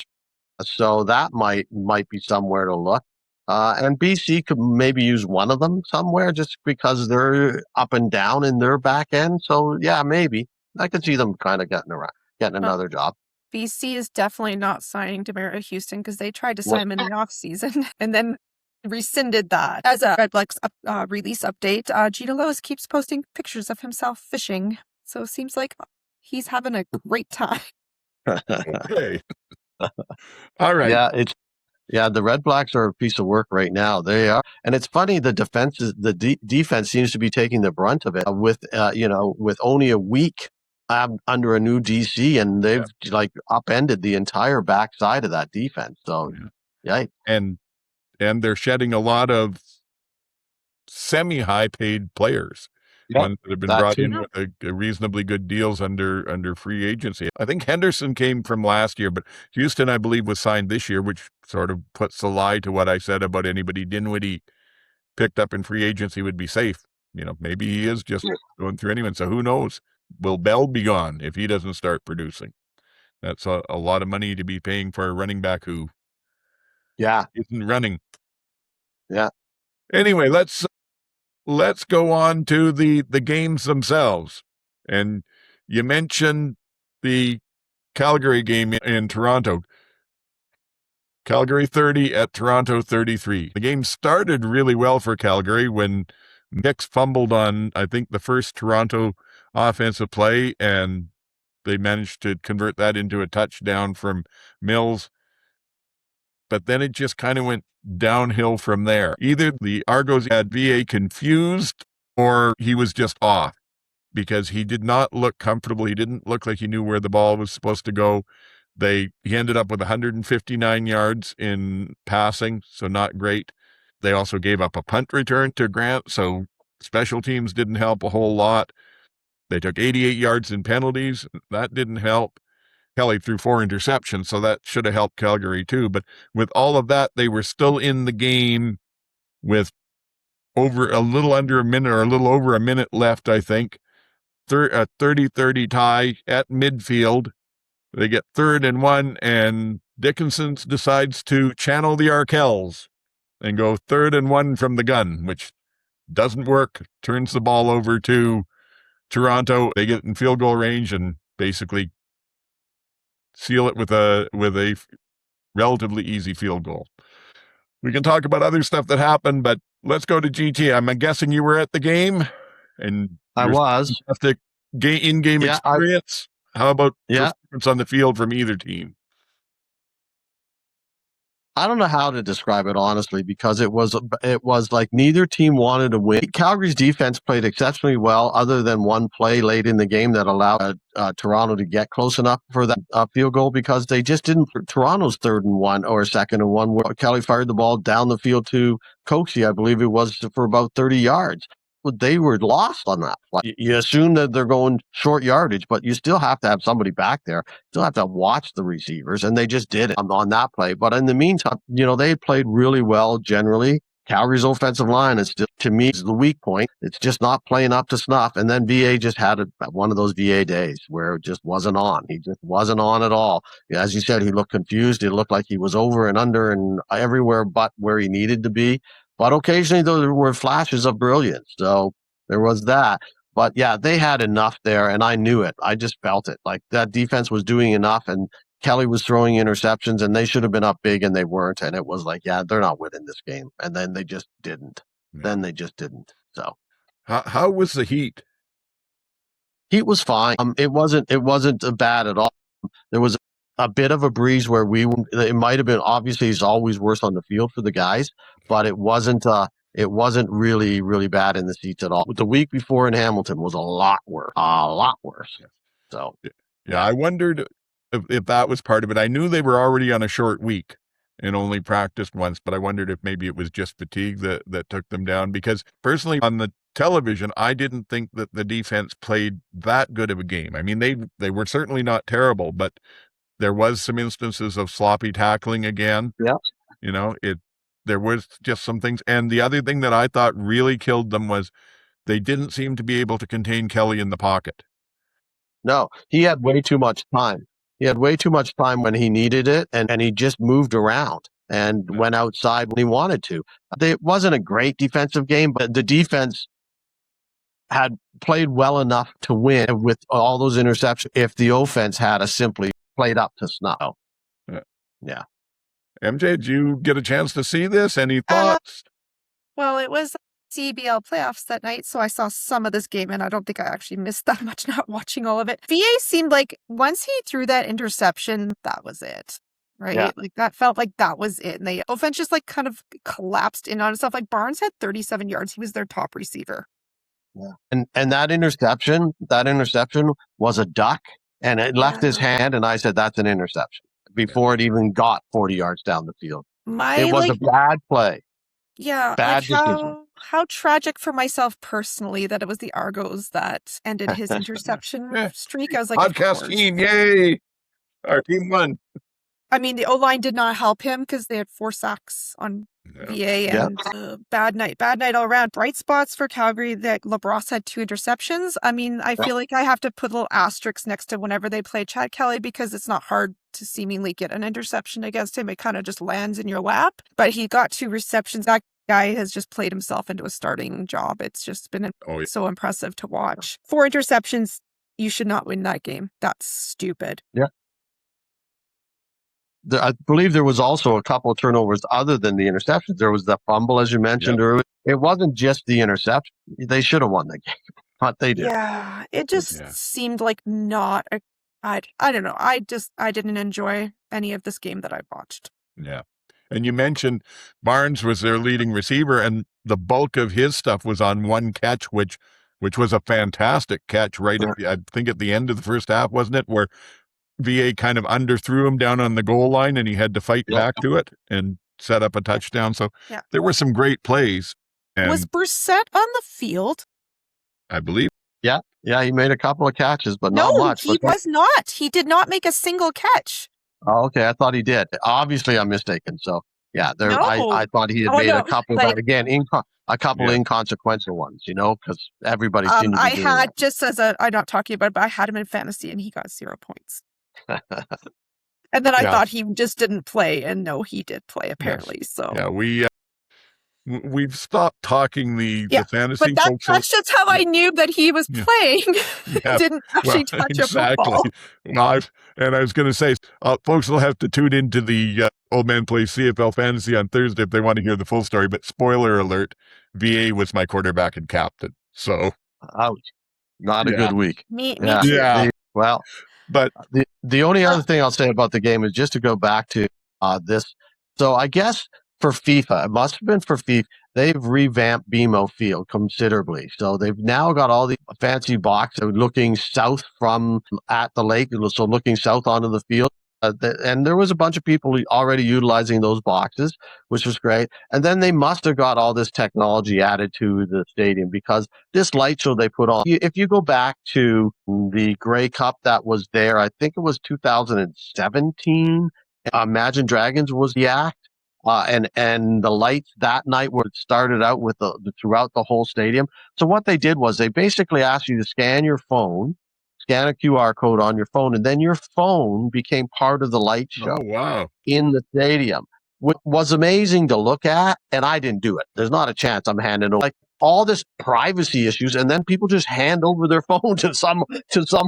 So that might be somewhere to look. And BC could maybe use one of them somewhere just because they're up and down in their back end. So yeah, maybe I could see them kind of getting another job. BC is definitely not signing Demario Houston because they tried to sign him in the off season and then rescinded that. As a Redblacks release update, Gina Lowe's keeps posting pictures of himself fishing. So it seems like he's having a great time. Okay. All right. The Redblacks are a piece of work right now. They are, and it's funny. The defense seems to be taking the brunt of it with only a week under a new DC, and they've upended the entire backside of that defense. So, and they're shedding a lot of semi-high paid players. Ones that have been brought in with reasonably good deals under free agency. I think Henderson came from last year, but Houston, I believe, was signed this year, which sort of puts a lie to what I said about anybody Dinwiddie picked up in free agency would be safe. Maybe he is just going through anyone. So who knows? Will Bell be gone if he doesn't start producing? That's a lot of money to be paying for a running back who isn't running. Yeah. Anyway, let's go on to the games themselves. And you mentioned the Calgary game in Toronto. Calgary 30 at Toronto 33. The game started really well for Calgary when Mix fumbled on, I think, the first Toronto offensive play, and they managed to convert that into a touchdown from Mills. But then it just kind of went downhill from there. Either the Argos had VA confused or he was just off because he did not look comfortable. He didn't look like he knew where the ball was supposed to go. He ended up with 159 yards in passing, so not great. They also gave up a punt return to Grant, so special teams didn't help a whole lot. They took 88 yards in penalties. That didn't help. Kelly threw 4 interceptions, so that should have helped Calgary too. But with all of that, they were still in the game with over a little under a minute or a little over a minute left, I think. A 30-30 tie at midfield. They get 3rd and 1, and Dickinson decides to channel the Arkells and go 3rd and 1 from the gun, which doesn't work. Turns the ball over to Toronto. They get in field goal range and basically seal it with a relatively easy field goal. We can talk about other stuff that happened, but let's go to GT. I'm guessing you were at the game, and I was. In-game experience. How about performance on the field from either team? I don't know how to describe it, honestly, because it was like neither team wanted to win. Calgary's defense played exceptionally well, other than one play late in the game that allowed Toronto to get close enough for that field goal, because they just didn't. Toronto's 3rd and 1 or 2nd and 1, where Kelly fired the ball down the field to Coxie, I believe it was, for about 30 yards. They were lost on that play. You assume that they're going short yardage, but you still have to have somebody back there. Still have to watch the receivers, and they just did it on that play. But in the meantime, they played really well generally. Calgary's offensive line is still, to me, is the weak point. It's just not playing up to snuff. And then VA just had one of those VA days where it just wasn't on. He just wasn't on at all. As you said, he looked confused. It looked like he was over and under and everywhere but where he needed to be. But occasionally, there were flashes of brilliance. So there was that. But yeah, they had enough there, and I knew it. I just felt it. Like that defense was doing enough, and Kelly was throwing interceptions, and they should have been up big, and they weren't. And it was like, yeah, they're not winning this game. And then they just didn't. So how was the heat? Heat was fine. It wasn't bad at all. There was a bit of a breeze where it might have been, obviously it's always worse on the field for the guys, but it wasn't really, really bad in the seats at all. The week before in Hamilton was a lot worse. So yeah, I wondered if that was part of it. I knew they were already on a short week and only practiced once, but I wondered if maybe it was just fatigue that took them down, because personally on the television, I didn't think that the defense played that good of a game. I mean, they were certainly not terrible, but there was some instances of sloppy tackling again. Yeah. There was just some things. And the other thing that I thought really killed them was they didn't seem to be able to contain Kelly in the pocket. No, he had way too much time. He had way too much time when he needed it, and he just moved around and went outside when he wanted to. It wasn't a great defensive game, but the defense had played well enough to win with all those interceptions if the offense had simply played up to snuff. Yeah. MJ, did you get a chance to see this? Any thoughts? Well, it was CBL playoffs that night, so I saw some of this game, and I don't think I actually missed that much not watching all of it. VA seemed like once he threw that interception, that was it, right? Yeah. Like that felt like that was it. And the offense just like kind of collapsed in on itself. Like Barnes had 37 yards. He was their top receiver. Yeah. And that interception was a duck, and it left his hand, and I said, that's an interception before it even got 40 yards down the field. It was a bad play. Yeah. Bad decision. How tragic for myself personally that it was the Argos that ended his interception streak. I was like, podcast team, yay! Our team won. I mean, the O-line did not help him because they had 4 sacks on VA and bad night all around. Bright spots for Calgary that LaBrosse had 2 interceptions. I mean, I feel like I have to put little asterisks next to whenever they play Chad Kelly because it's not hard to seemingly get an interception against him. It kind of just lands in your lap. But he got 2 receptions. That guy has just played himself into a starting job. It's just been so impressive to watch. 4 interceptions. You should not win that game. That's stupid. Yeah. I believe there was also a couple of turnovers other than the interceptions. There was the fumble, as you mentioned earlier. It wasn't just the interception. They should have won the game, but they did. Yeah, it just seemed like not a... I don't know. I didn't enjoy any of this game that I watched. Yeah. And you mentioned Barnes was their leading receiver, and the bulk of his stuff was on one catch, which was a fantastic catch right at I think at the end of the first half, wasn't it? Where VA kind of underthrew him down on the goal line, and he had to fight back to it and set up a touchdown. So there were some great plays. And was Brissett on the field? I believe. Yeah, he made a couple of catches, but not No, much. he was not. He did not make a single catch. Oh, okay, I thought he did. Obviously, I'm mistaken. So, yeah, No. I thought he had Oh, made no. a couple, Like, but again, a couple Yeah. inconsequential ones, because everybody seemed to be I doing had, that. just as I'm not talking about it, but I had him in fantasy and he got 0 points. And then I Yeah. thought he just didn't play, and no, he did play apparently. So Yeah, we've stopped talking the fantasy but folks. that's just how I knew that he was playing. Yeah. Didn't actually touch a football. Well, I was going to say, folks will have to tune into the Old Man Plays CFL Fantasy on Thursday if they want to hear the full story. But spoiler alert, VA was my quarterback and captain. So, Ouch, not a good week. Me too. Yeah. Well, but the only other thing I'll say about the game is just to go back to this. So I guess for FIFA, it must have been for FIFA, they've revamped BMO Field considerably. So they've now got all the fancy boxes looking south from at the lake, so looking south onto the field. And there was a bunch of people already utilizing those boxes, which was great. And then they must have got all this technology added to the stadium because this light show they put on, if you go back to the Grey Cup that was there, I think it was 2017, Imagine Dragons was the act. And the lights that night were started out with throughout the whole stadium. So what they did was they basically asked you to scan your phone, scan a QR code on your phone, and then your phone became part of the light show wow. in the stadium, which was amazing to look at. And I didn't do it. There's not a chance I'm handing over all this privacy issues, and then people just hand over their phone to some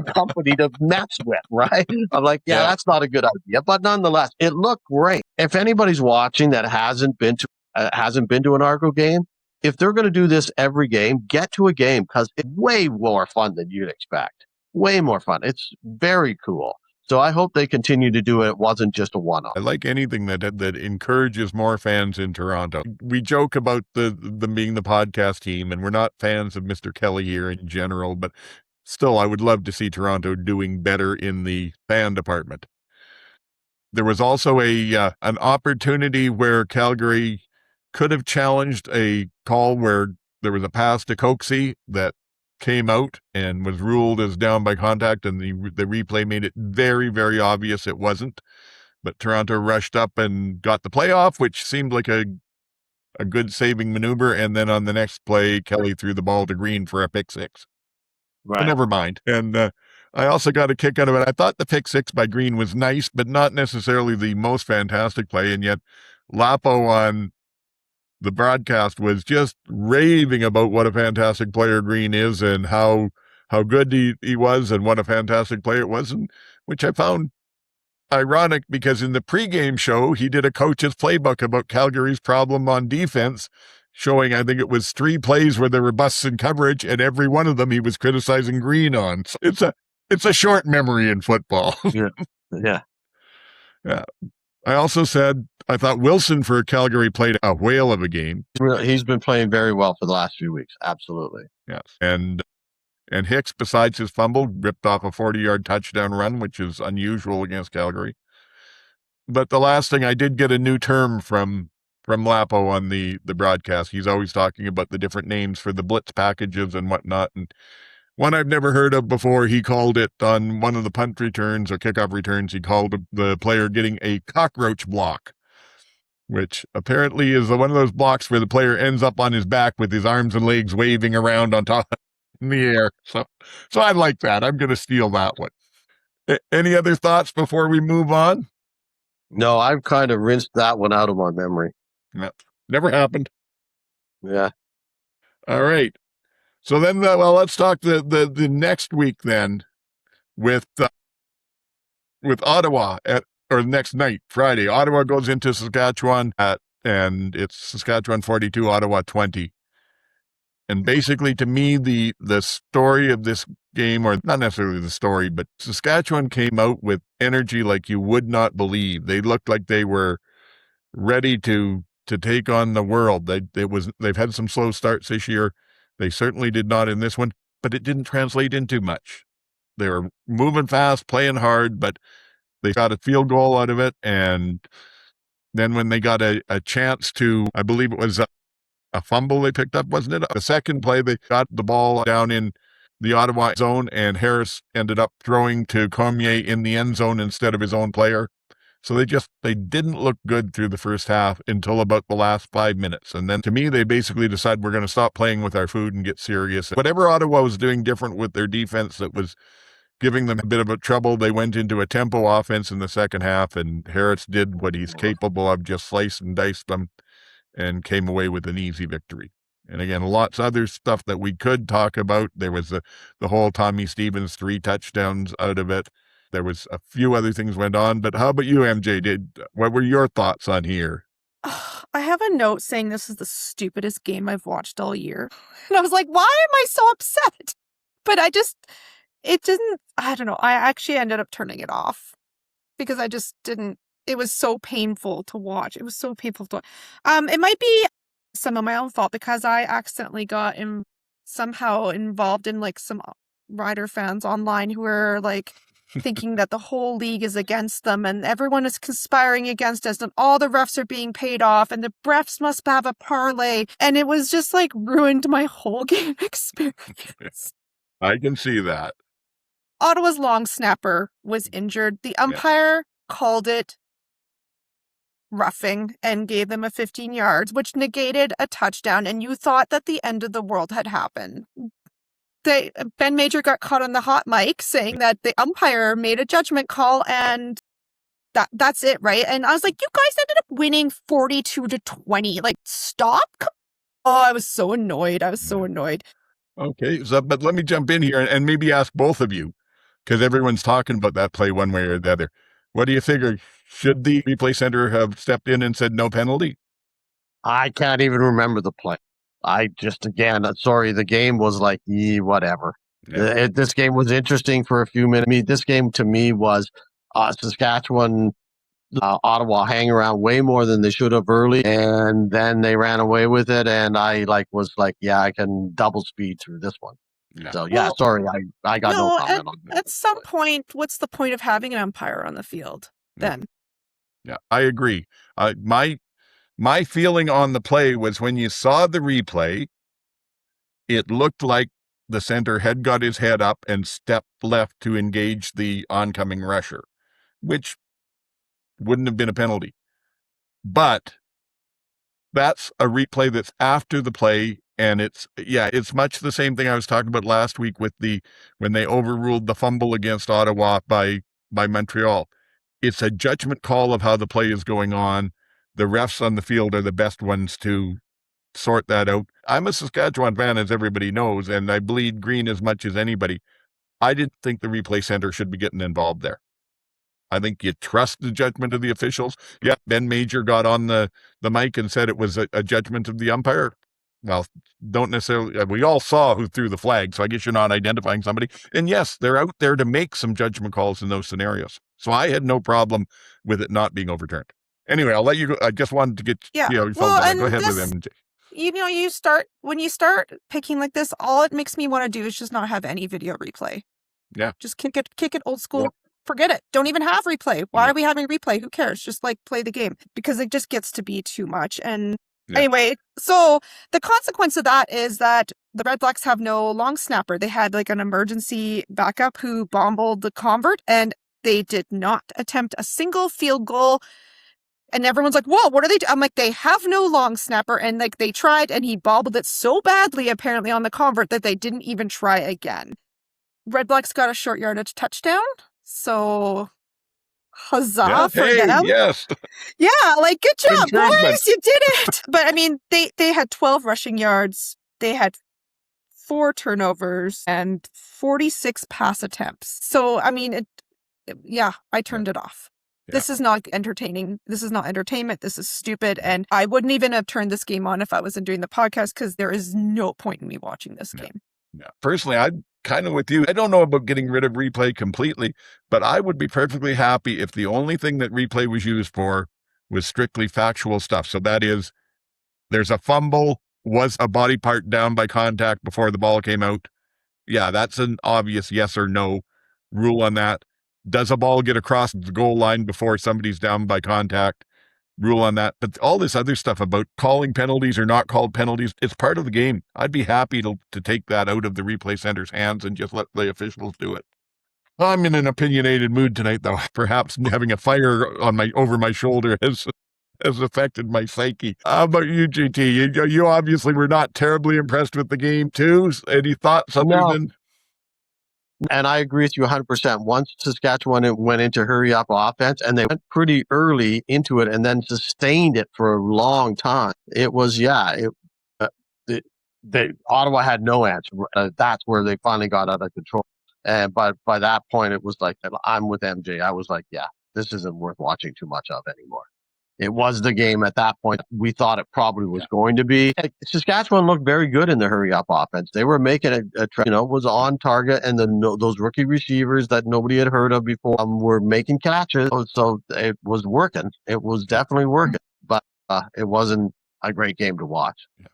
company to mess with, right? I'm like, yeah, that's not a good idea. But nonetheless, it looked great. If anybody's watching that hasn't been to an Argo game, if they're going to do this every game, get to a game because it's way more fun than you'd expect. Way more fun. It's very cool. So I hope they continue to do it. It wasn't just a one-off. I like anything that encourages more fans in Toronto. We joke about them being the podcast team, and we're not fans of Mr. Kelly here in general, but still, I would love to see Toronto doing better in the fan department. There was also an opportunity where Calgary could have challenged a call where there was a pass to Coxie that came out and was ruled as down by contact, and the replay made it very, very obvious it wasn't. But Toronto rushed up and got the playoff, which seemed like a good saving maneuver. And then on the next play, Kelly threw the ball to Green for a pick six. Right. But never mind. And I also got a kick out of it. I thought the pick six by Green was nice, but not necessarily the most fantastic play. And yet Lapo on the broadcast was just raving about what a fantastic player Green is and how good he was and what a fantastic player it was, and which I found ironic because in the pregame show, he did a coach's playbook about Calgary's problem on defense, showing, I think it was 3 plays where there were busts in coverage, and every one of them he was criticizing Green on. So it's a short memory in football. Yeah. I also said I thought Wilson for Calgary played a whale of a game. He's been playing very well for the last few weeks. Absolutely. Yes. And Hicks, besides his fumble, ripped off a 40-yard touchdown run, which is unusual against Calgary. But the last thing, I did get a new term from Lapo on the broadcast. He's always talking about the different names for the blitz packages and whatnot. And one I've never heard of before, he called it on one of the punt returns or kickoff returns, he called the player getting a cockroach block, which apparently is one of those blocks where the player ends up on his back with his arms and legs waving around on top in the air. So I like that. I'm going to steal that one. Any other thoughts before we move on? No, I've kind of rinsed that one out of my memory. No, never happened. Yeah. All right. So then, let's talk the next week then with Ottawa or next night, Friday. Ottawa goes into Saskatchewan and it's Saskatchewan 42, Ottawa 20. And basically, to me, the story of this game, or not necessarily the story, but Saskatchewan came out with energy like you would not believe. They looked like they were ready to take on the world. They've had some slow starts this year. They certainly did not in this one, but it didn't translate into much. They were moving fast, playing hard, but they got a field goal out of it. And then when they got a chance to, I believe it was a fumble they picked up, wasn't it? The second play, they got the ball down in the Ottawa zone, and Harris ended up throwing to Cormier in the end zone instead of his own player. So they didn't look good through the first half until about the last 5 minutes. And then to me, they basically decided we're going to stop playing with our food and get serious. Whatever Ottawa was doing different with their defense that was giving them a bit of a trouble, they went into a tempo offense in the second half, and Harris did what he's capable of, just sliced and diced them, and came away with an easy victory. And again, lots of other stuff that we could talk about. There was the whole Tommy Stevens 3 touchdowns out of it. There was a few other things went on, but how about you, MJ? What were your thoughts on here? I have a note saying this is the stupidest game I've watched all year. And I was like, why am I so upset? But I don't know. I actually ended up turning it off because I just didn't, it was so painful to watch. It was so painful to watch. It might be some of my own fault because I accidentally got somehow involved in like some Rider fans online who were like thinking that the whole league is against them and everyone is conspiring against us and all the refs are being paid off and the refs must have a parlay. And it was just like ruined my whole game experience. I can see that. Ottawa's long snapper was injured. The umpire called it roughing and gave them a 15 yards, which negated a touchdown. And you thought that the end of the world had happened. Ben Major got caught on the hot mic saying that the umpire made a judgment call and that's it, right? And I was like, you guys ended up winning 42-20. Like, stop. Oh, I was so annoyed. Okay, but let me jump in here and maybe ask both of you, because everyone's talking about that play one way or the other. What do you figure? Should the replay center have stepped in and said no penalty? I can't even remember the play. The game was like, whatever. Yeah. This game was interesting for a few minutes. I mean, this game to me was Saskatchewan, Ottawa hang around way more than they should have early, and then they ran away with it. And I was like, I can double speed through this one. Yeah. So I got no comment on that. At some point, what's the point of having an umpire on the field then? Yeah, I agree. My feeling on the play was when you saw the replay, it looked like the center had got his head up and stepped left to engage the oncoming rusher, which wouldn't have been a penalty. But that's a replay that's after the play, and it's much the same thing I was talking about last week with when they overruled the fumble against Ottawa by Montreal. It's a judgment call of how the play is going on. The refs on the field are the best ones to sort that out. I'm a Saskatchewan fan, as everybody knows, and I bleed green as much as anybody. I didn't think the replay center should be getting involved there. I think you trust the judgment of the officials. Yeah, Ben Major got on the mic and said it was a judgment of the umpire. Well, don't necessarily, we all saw who threw the flag, so I guess you're not identifying somebody. And yes, they're out there to make some judgment calls in those scenarios. So I had no problem with it not being overturned. Anyway, I'll let you go. I just wanted to get your phone. Go ahead with MJ. When you start picking like this, all it makes me want to do is just not have any video replay. Yeah. Just kick it old school. Yeah. Forget it. Don't even have replay. Why are we having replay? Who cares? Just like play the game, because it just gets to be too much. And anyway, so the consequence of that is that the Redblacks have no long snapper. They had like an emergency backup who bombled the convert, and they did not attempt a single field goal. And everyone's like, whoa, what are they doing? I'm like, they have no long snapper. And like they tried, and he bobbled it so badly apparently on the convert that they didn't even try again. Redblacks got a short yardage touchdown. So huzzah for them. Yes. Yeah, like good job, boys. You did it. But I mean, they had 12 rushing yards. They had 4 turnovers and 46 pass attempts. So, I mean, I turned it off. Yeah. This is not entertaining. This is not entertainment. This is stupid. And I wouldn't even have turned this game on if I wasn't doing the podcast, because there is no point in me watching this game. Yeah. Personally, I'm kind of with you. I don't know about getting rid of replay completely, but I would be perfectly happy if the only thing that replay was used for was strictly factual stuff. So that is, there's a fumble, was a body part down by contact before the ball came out? Yeah, that's an obvious yes or no rule on that. Does a ball get across the goal line before somebody's down by contact? rule on that. But all this other stuff about calling penalties or not called penalties, it's part of the game. I'd be happy to take that out of the replay center's hands and just let the officials do it. I'm in an opinionated mood tonight, though. Perhaps having a fire over my shoulder has affected my psyche. How about you, JT? You obviously were not terribly impressed with the game, too. Any thoughts other than... And I agree with you 100%. Once Saskatchewan went into hurry up offense, and they went pretty early into it and then sustained it for a long time. It was, Ottawa had no answer. That's where they finally got out of control. And by that point, it was like, I'm with MJ. I was like, yeah, this isn't worth watching too much of anymore. It was the game at that point we thought it probably was going to be. Saskatchewan looked very good in the hurry-up offense. They were making was on target, and those rookie receivers that nobody had heard of before were making catches. So it was working. It was definitely working, but it wasn't a great game to watch. Yeah.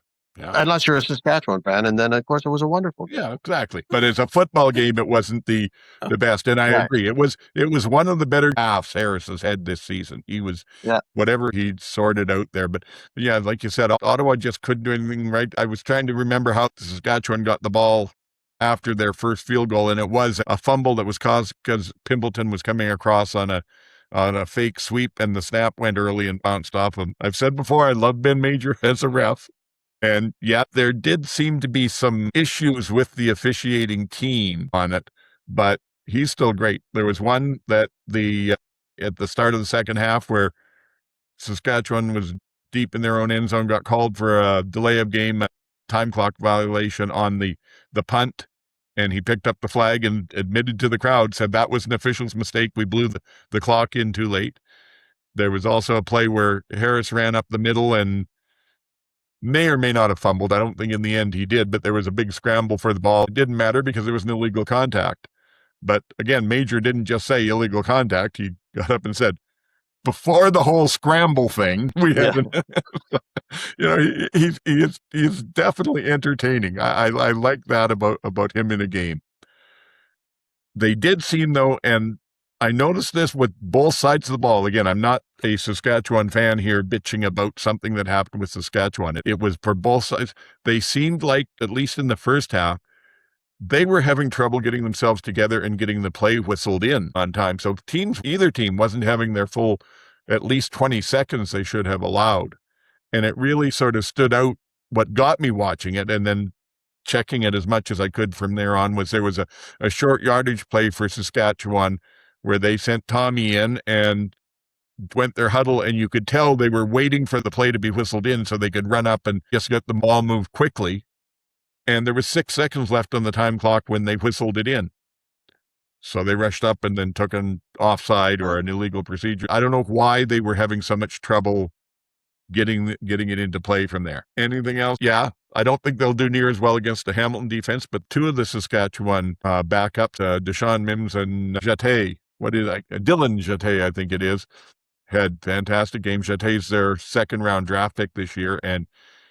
Unless you're a Saskatchewan fan, and then, of course, it was a wonderful game. Yeah, exactly. But as a football game, it wasn't the best, and I agree. It was one of the better halves Harris has had this season. He was whatever he'd sorted out there. But, yeah, like you said, Ottawa just couldn't do anything right. I was trying to remember how Saskatchewan got the ball after their first field goal, and it was a fumble that was caused because Pimpleton was coming across on a fake sweep, and the snap went early and bounced off him. I've said before, I love Ben Major as a ref. And yet there did seem to be some issues with the officiating team on it, but he's still great. There was one that at the start of the second half where Saskatchewan was deep in their own end zone, got called for a delay of game time clock violation on the punt, and he picked up the flag and admitted to the crowd, said that was an official's mistake. We blew the clock in too late. There was also a play where Harris ran up the middle and may or may not have fumbled. I don't think in the end he did, but there was a big scramble for the ball. It didn't matter because there was an illegal contact. But again, Major didn't just say illegal contact. He got up and said, before the whole scramble thing, we had, he's definitely entertaining. I like that about him in a game. They did seem, though, and I noticed this with both sides of the ball. Again, I'm not a Saskatchewan fan here bitching about something that happened with Saskatchewan. It was for both sides. They seemed like, at least in the first half, they were having trouble getting themselves together and getting the play whistled in on time. So either team wasn't having their full at least 20 seconds they should have allowed. And it really sort of stood out. What got me watching it and then checking it as much as I could from there on was there was a short yardage play for Saskatchewan where they sent Tommy in and went their huddle, and you could tell they were waiting for the play to be whistled in so they could run up and just get the ball moved quickly. And there was 6 seconds left on the time clock when they whistled it in. So they rushed up and then took an offside or an illegal procedure. I don't know why they were having so much trouble getting it into play from there. Anything else? Yeah, I don't think they'll do near as well against the Hamilton defense, but two of the Saskatchewan backups, Deshaun Mims and Jete, Dylan Jete, I think it is, had fantastic games. Jete's their second-round draft pick this year, and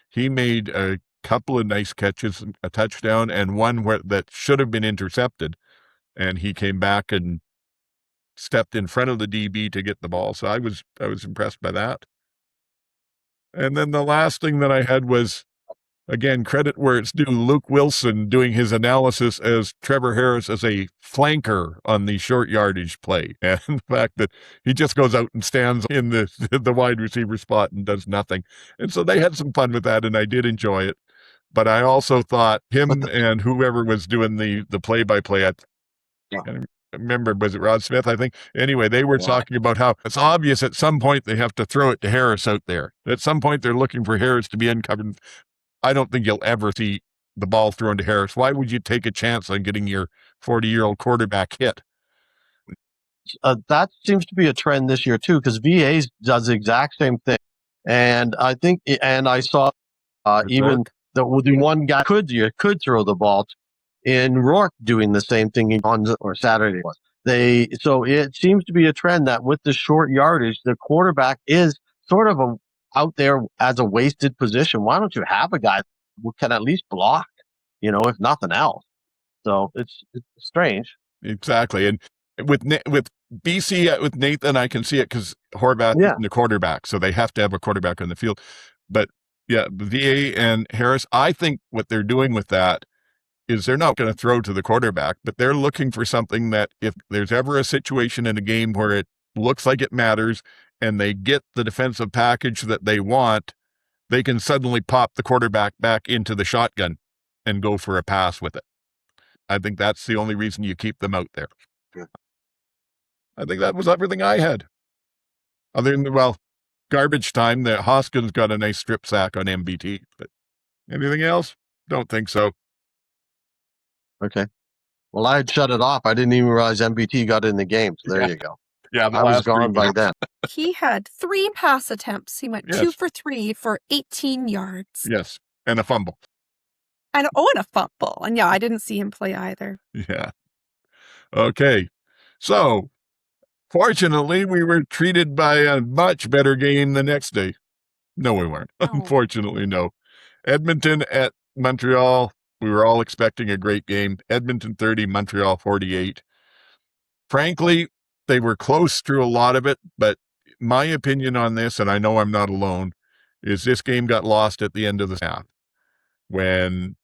he made a couple of nice catches, a touchdown, and one that should have been intercepted, and he came back and stepped in front of the DB to get the ball. So I was impressed by that. And then the last thing that I had was, again, credit where it's due, Luke Wilson doing his analysis as Trevor Harris as a flanker on the short yardage play. And the fact that he just goes out and stands in the wide receiver spot and does nothing. And so they had some fun with that, and I did enjoy it. But I also thought him and whoever was doing the play-by-play, I remember, was it Rod Smith, I think? Anyway, they were talking about how it's obvious at some point they have to throw it to Harris out there. At some point they're looking for Harris to be uncovered. I don't think you'll ever see the ball thrown to Harris. Why would you take a chance on getting your 40-year-old quarterback hit? That seems to be a trend this year, too, because VA does the exact same thing. And I think, and I saw even the one guy could throw the ball in Rourke doing the same thing on Saturday. So it seems to be a trend that with the short yardage, the quarterback is sort of out there as a wasted position. Why don't you have a guy who can at least block, if nothing else? So it's strange. Exactly. And with BC with Nathan, I can see it because Horvath isn't a quarterback, so they have to have a quarterback on the field. But yeah, VA and Harris, I think what they're doing with that is they're not going to throw to the quarterback, but they're looking for something that if there's ever a situation in a game where it looks like it matters and they get the defensive package that they want, they can suddenly pop the quarterback back into the shotgun and go for a pass with it. I think that's the only reason you keep them out there. I think that was everything I had. Other than, garbage time, the Hoskins got a nice strip sack on MBT, but anything else? Don't think so. Okay. Well, I had shut it off. I didn't even realize MBT got in the game. So there you go. Yeah, I was gone by then. He had 3 pass attempts. He went 2 for 3 for 18 yards. Yes, and a fumble. And a fumble. And yeah, I didn't see him play either. Yeah. Okay. So, fortunately, we were treated by a much better game the next day. No, we weren't. Oh. Unfortunately, no. Edmonton at Montreal. We were all expecting a great game. Edmonton 30, Montreal 48. Frankly, they were close through a lot of it, but my opinion on this, and I know I'm not alone, is this game got lost at the end of the half. When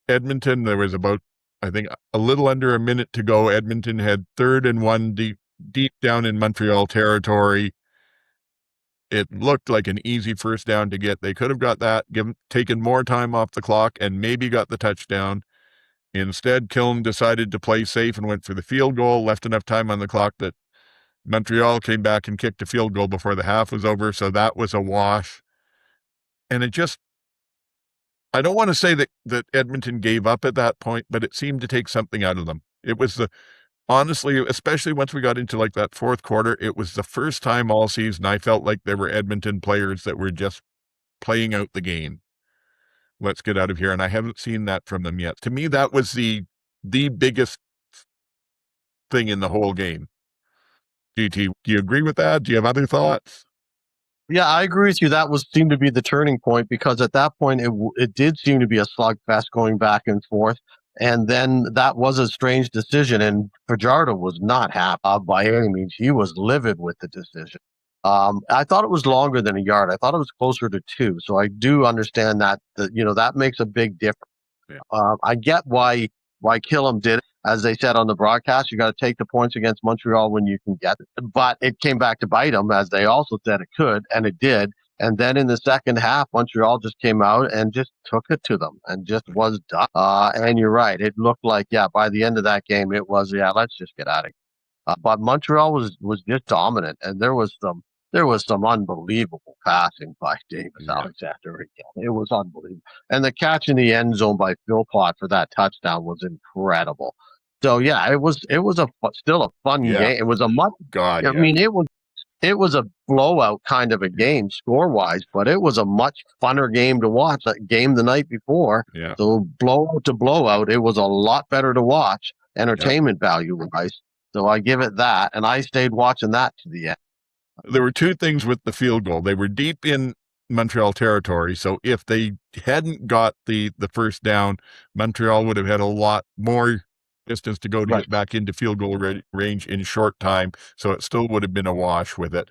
Edmonton, there was about, I think, a little under a minute to go. Edmonton had 3rd and 1 deep down in Montreal territory. It looked like an easy first down to get. They could have got that, taken more time off the clock, and maybe got the touchdown. Instead, Killen decided to play safe and went for the field goal, left enough time on the clock that Montreal came back and kicked a field goal before the half was over, so that was a wash. And it just, I don't want to say that Edmonton gave up at that point, but it seemed to take something out of them. It was honestly, especially once we got into like that fourth quarter, it was the first time all season I felt like there were Edmonton players that were just playing out the game. Let's get out of here. And I haven't seen that from them yet. To me, that was the biggest thing in the whole game. GT, do you agree with that? Do you have other thoughts? Yeah, I agree with you. That seemed to be the turning point, because at that point it did seem to be a slugfest going back and forth. And then that was a strange decision, and Fajardo was not happy by any means. He was livid with the decision. I thought it was longer than a yard. I thought it was closer to 2. So I do understand that that makes a big difference. Yeah. I get why Killam did it. As they said on the broadcast, you got to take the points against Montreal when you can get it. But it came back to bite them, as they also said it could, and it did. And then in the second half, Montreal just came out and just took it to them and just was done. And you're right. It looked like, by the end of that game, it was, let's just get out of here. But Montreal was just dominant, and there was some unbelievable passing by Davis Alexander again. It was unbelievable. And the catch in the end zone by Philpott for that touchdown was incredible. So it was still a fun game. It was a much, I mean, it was a blowout kind of a game score-wise, but it was a much funner game to watch. That game the night before, so blowout to blowout, it was a lot better to watch, entertainment value-wise. So I give it that, and I stayed watching that to the end. There were 2 things with the field goal. They were deep in Montreal territory, so if they hadn't got the first down, Montreal would have had a lot more distance to go to get back into field goal range in short time, so it still would have been a wash with it.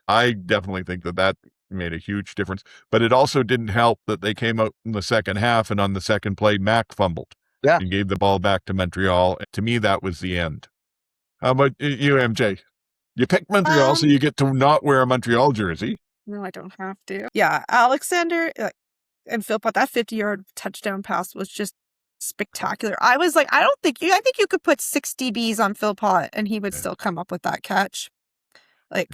I definitely think that made a huge difference, but it also didn't help that they came out in the second half, and on the second play, Mac fumbled and gave the ball back to Montreal. To me, that was the end. How about you, MJ? You picked Montreal, so you get to not wear a Montreal jersey. No, I don't have to. Yeah, Alexander and Philpott, that 50-yard touchdown pass was just spectacular. I was like, I think you could put 6 DBs on Philpott and he would still come up with that catch. Like,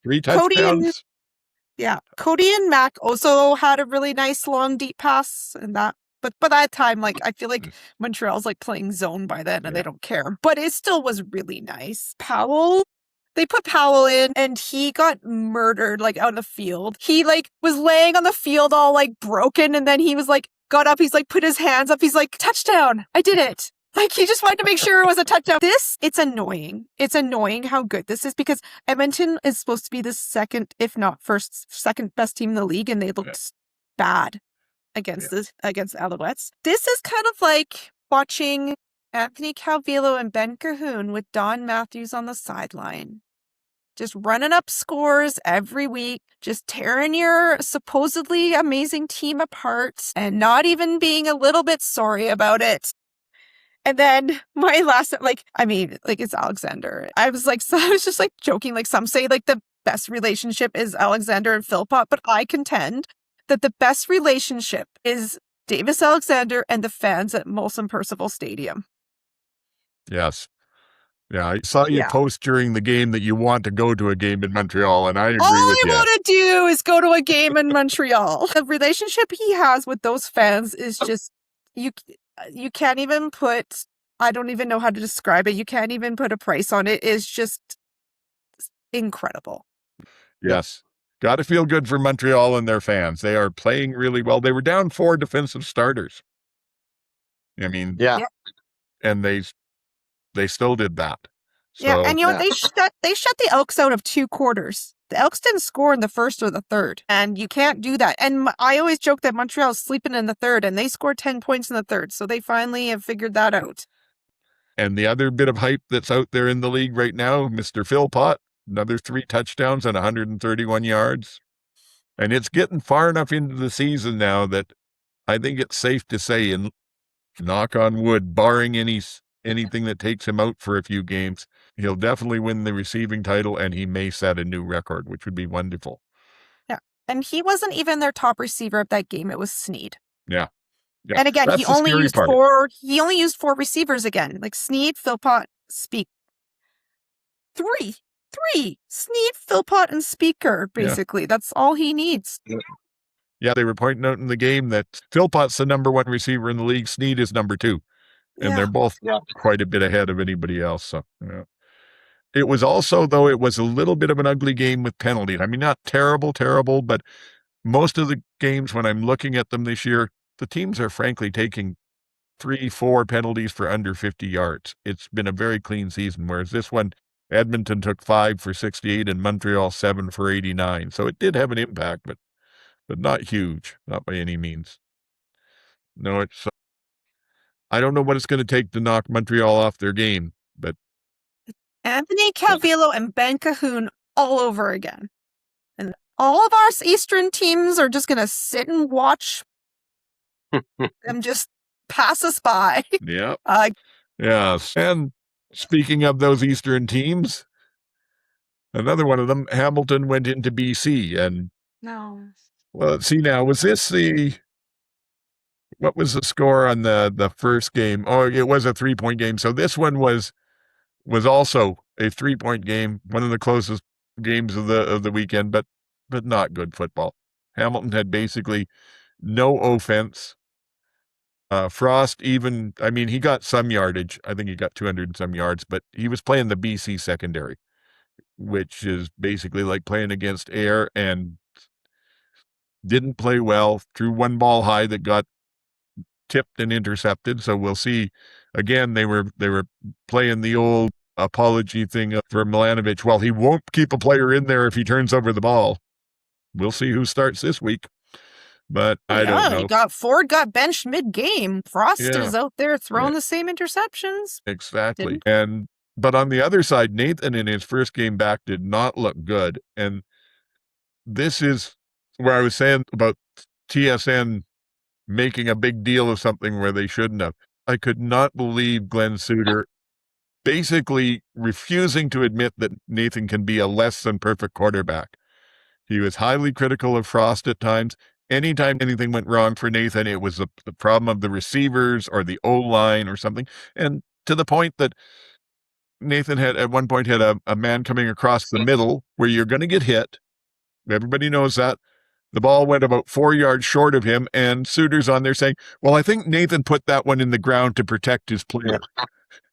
3 touchdowns. Cody and Mac also had a really nice long deep pass, and that. But by that time, like, I feel like Montreal's like playing zone by then, and they don't care. But it still was really nice. Powell. They put Powell in, and he got murdered, like, out of the field. He, like, was laying on the field all, like, broken, and then he was, like, got up, he's, like, put his hands up, he's, like, touchdown, I did it. Like, he just wanted to make sure it was a touchdown. It's annoying. It's annoying how good this is, because Edmonton is supposed to be the second, if not second best team in the league, and they looked bad against the Alouettes. This is kind of like watching Anthony Calvillo and Ben Cahoon with Don Matthews on the sideline. Just running up scores every week, just tearing your supposedly amazing team apart and not even being a little bit sorry about it. And then my last, it's Alexander. I was just joking. Like some say like the best relationship is Alexander and Philpott, but I contend that the best relationship is Davis Alexander and the fans at Molson Percival Stadium. Yes. Yeah, I saw you post during the game that you want to go to a game in Montreal, and I agree with you. All I want to do is go to a game in Montreal. The relationship he has with those fans is just, you can't even put, I don't even know how to describe it. You can't even put a price on it. It's just incredible. Yes. Got to feel good for Montreal and their fans. They are playing really well. They were down 4 defensive starters. I mean, and they still did that. So, and they shut the Elks out of 2 quarters. The Elks didn't score in the first or the third, and you can't do that. And I always joke that Montreal's sleeping in the third, and they scored 10 points in the third, so they finally have figured that out. And the other bit of hype that's out there in the league right now, Mr. Philpott, another 3 touchdowns and 131 yards. And it's getting far enough into the season now that I think it's safe to say, and knock on wood, barring anything that takes him out for a few games, he'll definitely win the receiving title, and he may set a new record, which would be wonderful. Yeah. And he wasn't even their top receiver of that game. It was Sneed. Yeah. And again, he only used 4 receivers again. Like Sneed, Philpott, Speak. Three. Sneed, Philpott, and Speaker, basically. That's all he needs. Yeah, they were pointing out in the game that Philpott's the number 1 receiver in the league. Sneed is number 2. And they're both quite a bit ahead of anybody else. So, It was also, though, it was a little bit of an ugly game with penalties. I mean, not terrible, but most of the games when I'm looking at them this year, the teams are frankly taking 3-4 penalties for under 50 yards. It's been a very clean season, whereas this one, Edmonton took 5 for 68 and Montreal 7 for 89. So it did have an impact, but not huge, not by any means. No, it's... I don't know what it's going to take to knock Montreal off their game, but... Anthony Calvillo and Ben Cahoon all over again. And all of our Eastern teams are just going to sit and watch them just pass us by. Yeah. Yes. And speaking of those Eastern teams, another one of them, Hamilton, went into BC. And no. Well, let's see now. Was this what was the score on the first game? Oh, it was a 3-point game. So this one was also a 3-point game, one of the closest games of the weekend, but not good football. Hamilton had basically no offense. Frost he got some yardage. I think he got 200 and some yards, but he was playing the BC secondary, which is basically like playing against air, and didn't play well. Threw one ball high that got tipped and intercepted. So we'll see. Again, they were playing the old apology thing for Milanovic. Well, he won't keep a player in there if he turns over the ball. We'll see who starts this week. But I don't know. Ford got benched mid-game. Frost is out there throwing the same interceptions. Exactly. But on the other side, Nathan in his first game back did not look good. And this is where I was saying about TSN making a big deal of something where they shouldn't have. I could not believe Glenn Suter basically refusing to admit that Nathan can be a less than perfect quarterback. He was highly critical of Frost at times. Anytime anything went wrong for Nathan, it was the problem of the receivers or the O-line or something. And to the point that Nathan had at one point had a man coming across the middle where you're going to get hit. Everybody knows that. The ball went about 4 yards short of him, and Suter's on there saying, well, I think Nathan put that one in the ground to protect his player.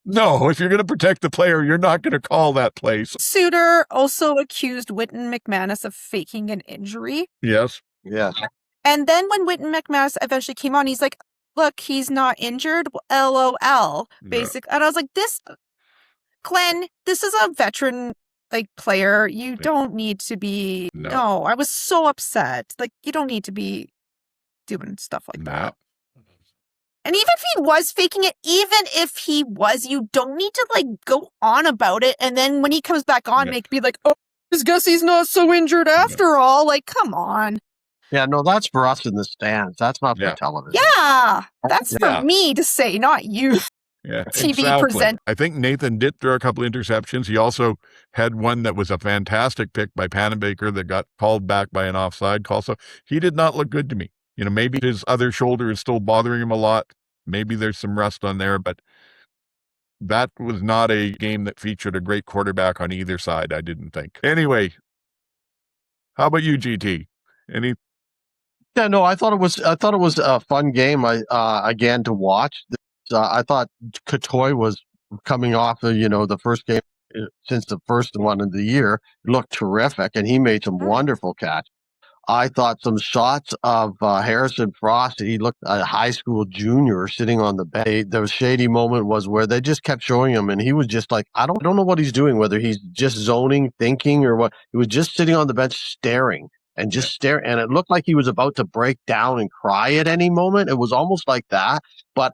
No, if you're going to protect the player, you're not going to call that play. Suter also accused Witten McManus of faking an injury. Yes. Yeah. And then when Witten McManus eventually came on, he's like, look, he's not injured. LOL. Basic. And I was like, Glenn, this is a veteran player. You don't need to be. No, I was so upset. You don't need to be doing stuff like that. And even if he was faking it, even if he was, you don't need to like go on about it. And then when he comes back on, be like, oh, I guess he's not so injured after all. Like, come on. Yeah, no, that's for us in the stands. That's not for television. Yeah, that's for me to say, not you. Yeah, TV present. I think Nathan did throw a couple interceptions. He also had one that was a fantastic pick by Panabaker that got called back by an offside call. So he did not look good to me. You know, maybe his other shoulder is still bothering him a lot. Maybe there's some rust on there, but that was not a game that featured a great quarterback on either side, I didn't think. Anyway, how about you, GT? Any? Yeah, no, I thought it was a fun game. Again to watch. I thought Katoy was coming off of, the first game since the first one of the year. Looked terrific, and he made some wonderful catch. I thought some shots of Harrison Frost. He looked a high school junior sitting on the bench. The shady moment was where they just kept showing him, and he was just like, I don't know what he's doing, whether he's just zoning, thinking, or what. He was just sitting on the bench staring. And just stare, and it looked like he was about to break down and cry at any moment. It was almost like that.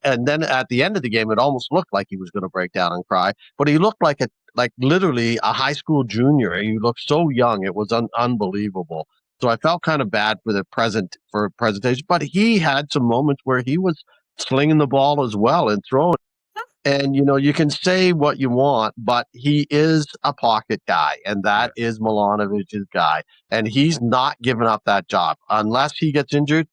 And then at the end of the game, it almost looked like he was going to break down and cry. But he looked like literally a high school junior. He looked so young. It was unbelievable. So I felt kind of bad for presentation. But he had some moments where he was slinging the ball as well and throwing. And, you can say what you want, but he is a pocket guy, and that is Milanovic's guy. And he's not giving up that job. Unless he gets injured,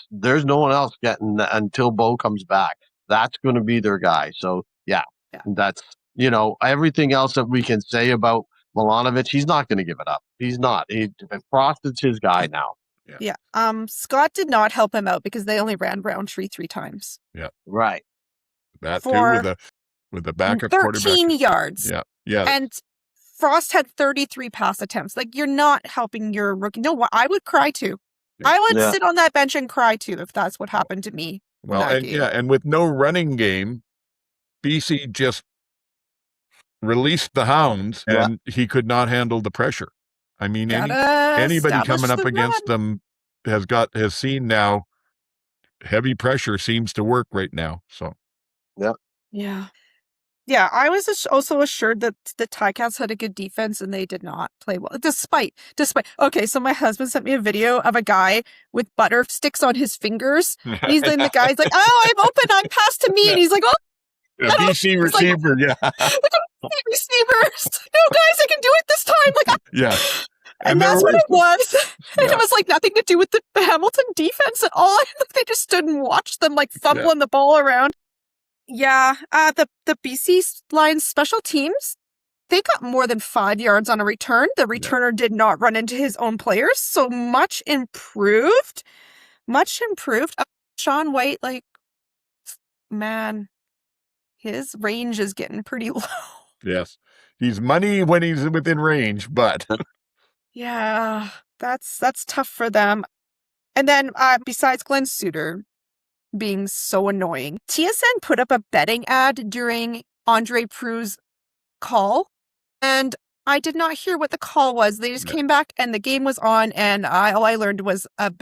there's no one else getting until Bo comes back. That's going to be their guy. So, that's, everything else that we can say about Milanovic, he's not going to give it up. He's not. Frost is his guy now. Yeah. Scott did not help him out because they only ran Roundtree 3 times. Yeah. Right. That too with the backup 13 quarterback. 13 yards. Yeah. And Frost had 33 pass attempts. Like, you're not helping your rookie. No, I would cry too. I would sit on that bench and cry too if that's what happened to me. Well, and with no running game, BC just released the hounds and he could not handle the pressure. I mean, anybody coming up against them has seen now heavy pressure seems to work right now. So, Yeah, I was also assured that the Ticats had a good defense and they did not play well. Despite. Okay, so my husband sent me a video of a guy with butter sticks on his fingers. He's like, the guy's like, oh, I'm open, I'm pass to me. And he's like, oh. A BC receiver, Receivers. No, guys, I can do it this time. Like, And that's what it was. And it was like nothing to do with the Hamilton defense at all. They just stood and watched them like fumbling the ball around. Yeah, the BC Lions special teams, they got more than 5 yards on a return. The returner did not run into his own players, so much improved. Sean White, man, his range is getting pretty low. Yes, he's money when he's within range, but yeah, that's tough for them. And then besides Glenn Suter being so annoying, TSN put up a betting ad during Andre Prue's call, and I did not hear what the call was. They just came back and the game was on, and all I learned was about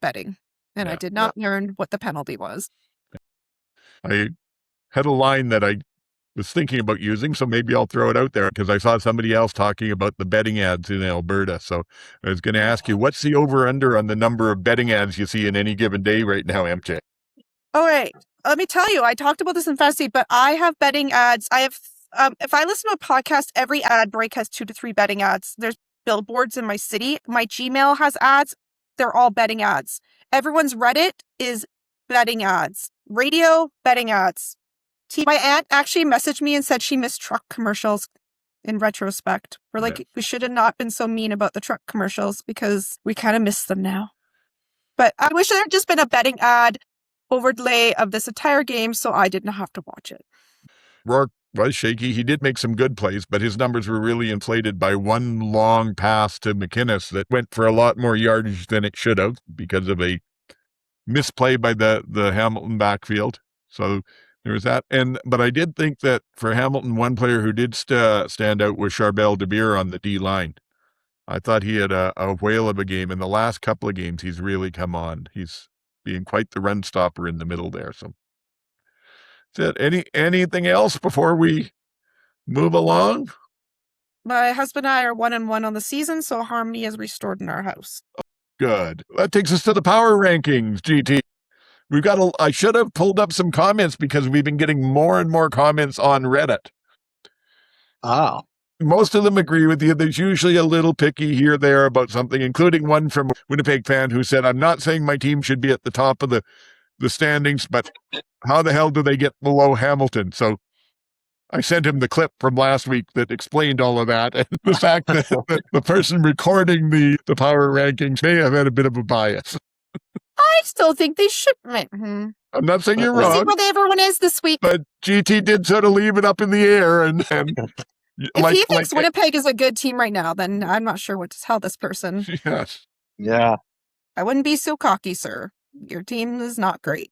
betting, and I did not learn what the penalty was. I had a line that I was thinking about using, so maybe I'll throw it out there because I saw somebody else talking about the betting ads in Alberta. So I was going to ask you, what's the over-under on the number of betting ads you see in any given day right now, MJ? All right. Let me tell you, I talked about this in Fantasy, but I have betting ads. I have, if I listen to a podcast, every ad break has 2 to 3 betting ads. There's billboards in my city. My Gmail has ads. They're all betting ads. Everyone's Reddit is betting ads. Radio, betting ads. My aunt actually messaged me and said she missed truck commercials in retrospect. We're like, we should have not been so mean about the truck commercials because we kind of miss them now. But I wish there had just been a betting ad overlay of this entire game so I didn't have to watch it. Rourke was shaky. He did make some good plays, but his numbers were really inflated by one long pass to McInnes that went for a lot more yardage than it should have because of a misplay by the Hamilton backfield. So there was that. But I did think that for Hamilton, one player who did stand out was Charbel DeBeer on the D line. I thought he had a whale of a game. In the last couple of games, he's really come on. He's being quite the run stopper in the middle there. So That's it. Anything else before we move along? My husband and I are 1-1 on the season, so harmony is restored in our house. Good. That takes us to the power rankings, GT. I should have pulled up some comments because we've been getting more and more comments on Reddit. Oh. Most of them agree with you. There's usually a little picky here or there about something, including one from a Winnipeg fan who said, I'm not saying my team should be at the top of the standings, but how the hell do they get below Hamilton? So I sent him the clip from last week that explained all of that. And the fact that the person recording the power rankings may have had a bit of a bias. I still think they should. I'm not saying you're We'll see wrong, where everyone is this week. but GT did sort of leave it up in the air. And if he thinks Winnipeg is a good team right now, then I'm not sure what to tell this person. Yes. Yeah. I wouldn't be so cocky, sir. Your team is not great.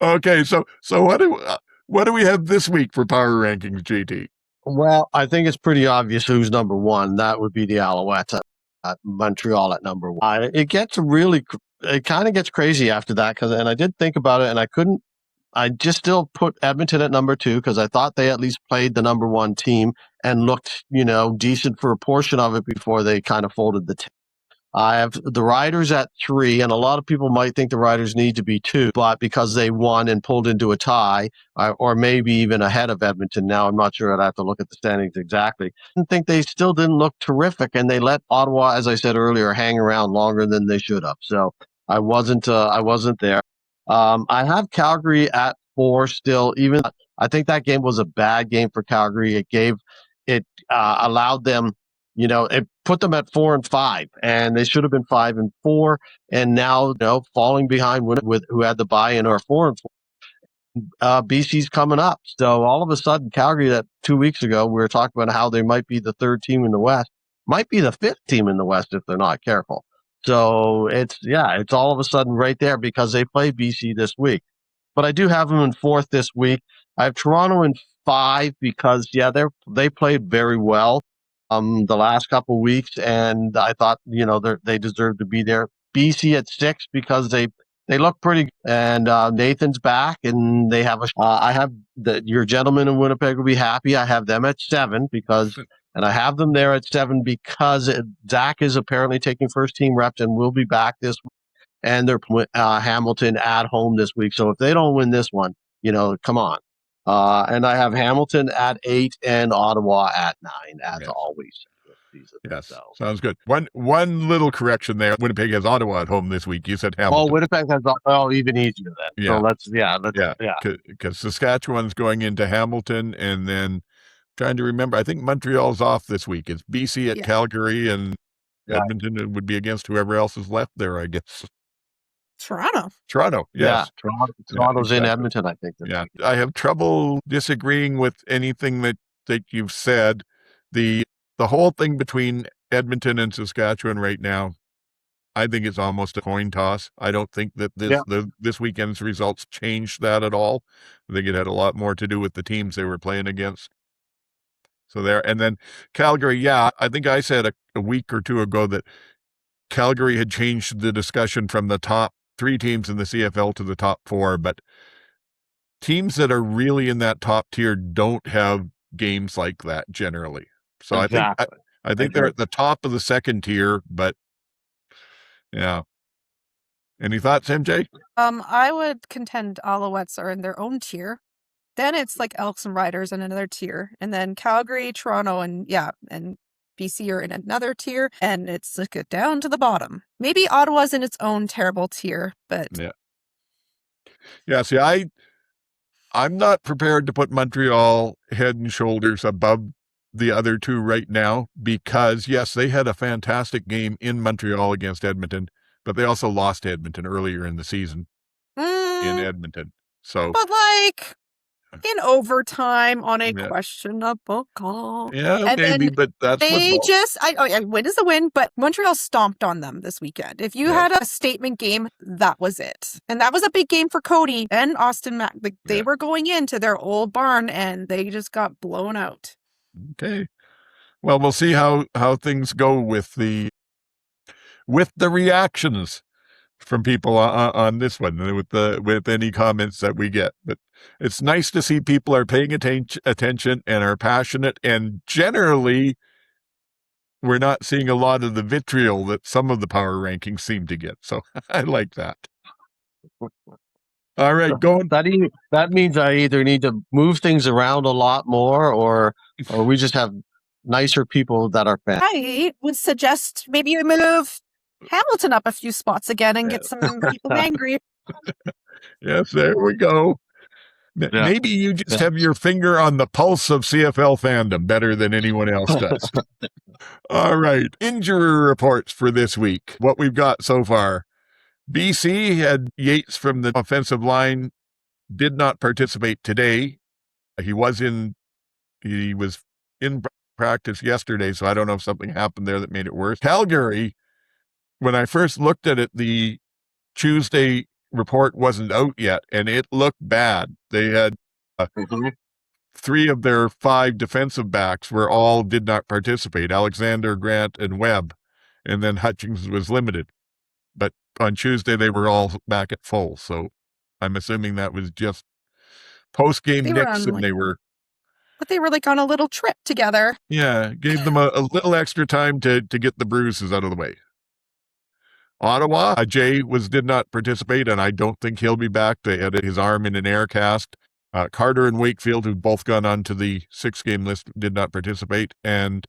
Okay, so what do we have this week for power rankings, GT? Well, I think it's pretty obvious who's number one. That would be the Alouettes at Montreal at number one. It kind of gets crazy after that and I did think about it, and I just still put Edmonton at number two because I thought they at least played the number one team and looked, decent for a portion of it before they kind of folded the team. I have the Riders at 3, and a lot of people might think the Riders need to be 2, but because they won and pulled into a tie, or maybe even ahead of Edmonton now, I'm not sure. I'd have to look at the standings exactly. I think they still didn't look terrific, and they let Ottawa, as I said earlier, hang around longer than they should have. So I wasn't there. I have Calgary at 4 still. Even I think that game was a bad game for Calgary. It allowed them. It put them at 4 and 5, and they should have been 5 and 4. And now, falling behind with who had the buy-in or 4 and 4. BC's coming up. So all of a sudden, Calgary, that 2 weeks ago, we were talking about how they might be the 3rd team in the West, might be the 5th team in the West if they're not careful. So it's all of a sudden right there because they play BC this week. But I do have them in 4th this week. I have Toronto in 5 because they played very well the last couple of weeks, and I thought they deserve to be there. BC at 6 because they look pretty good, and Nathan's back, and they have I have your gentleman in Winnipeg will be happy. I have them at 7 and I have them there at 7 because Zach is apparently taking first team reps and will be back this week, and they're Hamilton at home this week. So if they don't win this one, come on. And I have Hamilton at 8 and Ottawa at 9, as always. Yes, sounds good. One little correction there. Winnipeg has Ottawa at home this week. You said Hamilton. Oh, Winnipeg has even easier then. Yeah. So Because Saskatchewan's going into Hamilton, and then trying to remember, I think Montreal's off this week. It's BC at Calgary, and Edmonton would be against whoever else is left there, I guess. Toronto, yes. Yeah, Toronto's in Edmonton, I think. I have trouble disagreeing with anything that you've said. The whole thing between Edmonton and Saskatchewan right now, I think it's almost a coin toss. I don't think that this weekend's results changed that at all. I think it had a lot more to do with the teams they were playing against. So there, and then Calgary, I think I said a week or two ago that Calgary had changed the discussion from the top 3 teams in the CFL to the top 4, but teams that are really in that top tier don't have games like that generally. So exactly. I think they're at the top of the second tier, but yeah. Any thoughts, MJ? I would contend Alouettes are in their own tier. Then it's like Elks and Riders in another tier, and then Calgary, Toronto, and BC are in another tier, and it's like down to the bottom. Maybe Ottawa's in its own terrible tier, but see, I'm not prepared to put Montreal head and shoulders above the other 2 right now because, yes, they had a fantastic game in Montreal against Edmonton, but they also lost to Edmonton earlier in the season in Edmonton. So, but in overtime on a questionable call. Yeah, maybe, but that's a win is a win, but Montreal stomped on them this weekend. If you had a statement game, that was it. And that was a big game for Cody and Austin Mack. They were going into their old barn, and they just got blown out. Okay. Well, we'll see how things go with the reactions from people on this one with any comments that we get. But it's nice to see people are paying attention and are passionate, and generally we're not seeing a lot of the vitriol that some of the power rankings seem to get. So I like that. All right, going. That means I either need to move things around a lot more, or we just have nicer people that are fans. I would suggest maybe you move Hamilton up a few spots again and get some people angry. Yes, there we go. Yeah. Maybe you just have your finger on the pulse of CFL fandom better than anyone else does. All right, injury reports for this week. What we've got so far. BC had Yates from the offensive line, did not participate today. He was in practice yesterday, so I don't know if something happened there that made it worse. Calgary, when I first looked at it, the Tuesday report wasn't out yet, and it looked bad. They had 3 of their 5 defensive backs did not participate, Alexander, Grant, and Webb, and then Hutchings was limited. But on Tuesday, they were all back at full, so I'm assuming that was just post-game nicks, and they were... But they were like on a little trip together. Yeah, gave them a little extra time to get the bruises out of the way. Ottawa, Jay did not participate, and I don't think he'll be back. They had his arm in an air cast. Carter and Wakefield, who've both gone on to the 6-game list, did not participate. And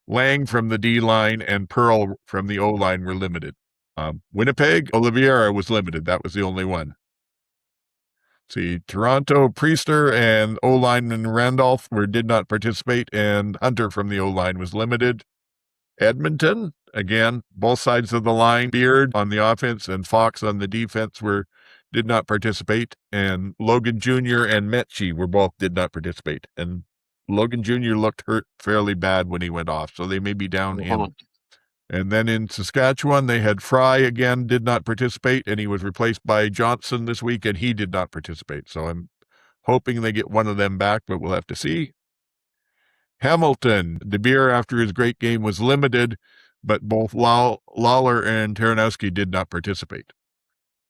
Lang from the D-line and Pearl from the O-line were limited. Winnipeg, Oliveira was limited. That was the only one. See, Toronto, Priester and O-lineman Randolph did not participate, and Hunter from the O-line was limited. Edmonton, again, both sides of the line, Beard on the offense and Fox on the defense did not participate, and Logan Jr. and Mechie did not participate. And Logan Jr. looked hurt fairly bad when he went off, so they may be down him. And then in Saskatchewan, they had Fry again, did not participate, and he was replaced by Johnson this week, and he did not participate. So I'm hoping they get one of them back, but we'll have to see. Hamilton, De Beer, after his great game, was limited, but both Lawler and Taranowski did not participate.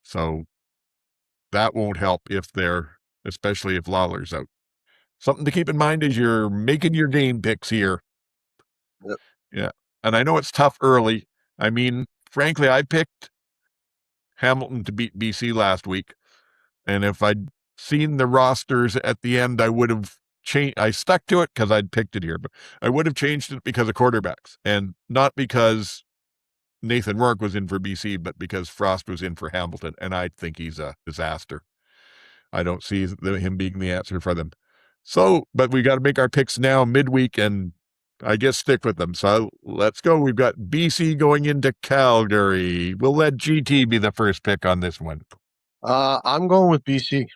So that won't help especially if Lawler's out. Something to keep in mind as you're making your game picks here. Yep. Yeah. And I know it's tough early. I mean, frankly, I picked Hamilton to beat BC last week. And if I'd seen the rosters at the end, I would have changed. I stuck to it because I'd picked it here, but I would have changed it because of quarterbacks, and not because Nathan Rourke was in for BC, but because Frost was in for Hamilton. And I think he's a disaster. I don't see him being the answer for them. So, but we got to make our picks now midweek, and I guess stick with them. So let's go. We've got BC going into Calgary. We'll let GT be the first pick on this one. I'm going with BC.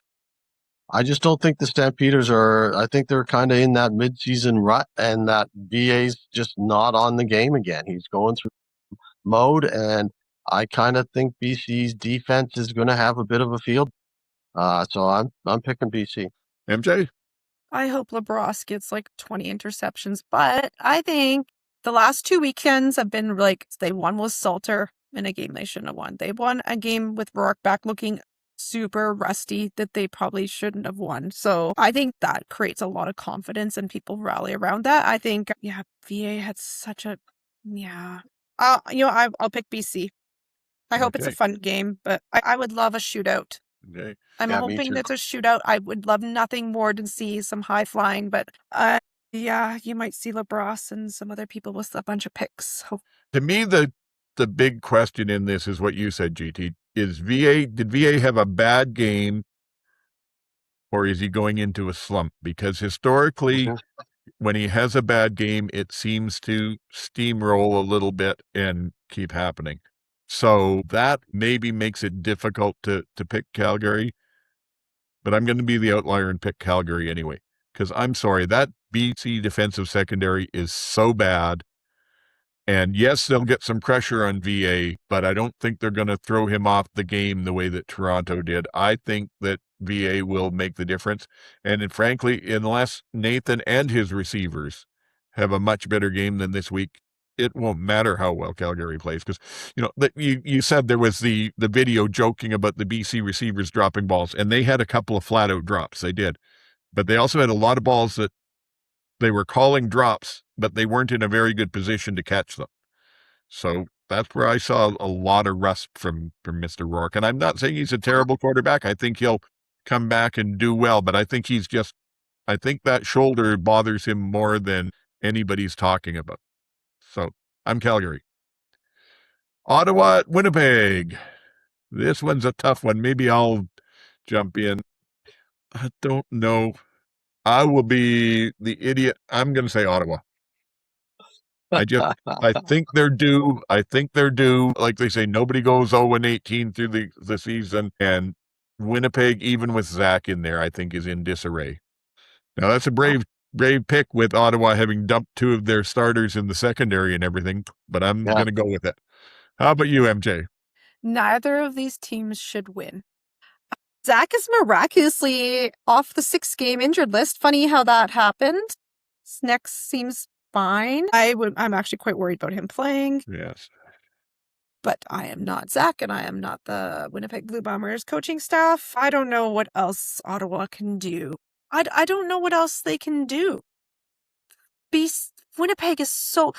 I just don't think the Stampeders I think they're kind of in that midseason rut, and that VA's just not on the game again. He's going through mode, and I kind of think BC's defense is going to have a bit of a field. So I'm picking BC. MJ? I hope LaBrosse gets like 20 interceptions, but I think the last 2 weekends have been like, they won with Salter in a game they shouldn't have won. They won a game with Rourke back looking super rusty that they probably shouldn't have won. So I think that creates a lot of confidence and people rally around that. I think, VA had such a, I'll pick BC. I hope it's a fun game, but I would love a shootout. Okay. I'm hoping it's a shootout. I would love nothing more to see some high flying, but you might see LaBrosse and some other people with a bunch of picks. To me, the big question in this is what you said, GT. Did VA have a bad game, or is he going into a slump? Because historically, when he has a bad game, it seems to steamroll a little bit and keep happening. So that maybe makes it difficult to pick Calgary. But I'm going to be the outlier and pick Calgary anyway. Because I'm sorry, that BC defensive secondary is so bad. And yes, they'll get some pressure on VA, but I don't think they're going to throw him off the game the way that Toronto did. I think that VA will make the difference. And frankly, unless Nathan and his receivers have a much better game than this week, it won't matter how well Calgary plays because, you said there was the video joking about the BC receivers dropping balls, and they had a couple of flat-out drops. They did. But they also had a lot of balls that they were calling drops, but they weren't in a very good position to catch them. So that's where I saw a lot of rust from Mr. Rourke. And I'm not saying he's a terrible quarterback. I think he'll come back and do well, but I think I think that shoulder bothers him more than anybody's talking about. So I'm Calgary. Ottawa at Winnipeg. This one's a tough one. Maybe I'll jump in. I don't know. I will be the idiot. I'm going to say Ottawa. I think they're due. Like they say, nobody goes 0-18 through the season. And Winnipeg, even with Zach in there, I think is in disarray. Now, that's a brave pick with Ottawa having dumped two of their starters in the secondary and everything, but I'm going to go with it. How about you, MJ? Neither of these teams should win. Zach is miraculously off the 6-game injured list. Funny how that happened. His neck seems fine. I'm actually quite worried about him playing. Yes. But I am not Zach, and I am not the Winnipeg Blue Bombers coaching staff. I don't know what else Ottawa can do. I don't know what else they can do. Winnipeg is so...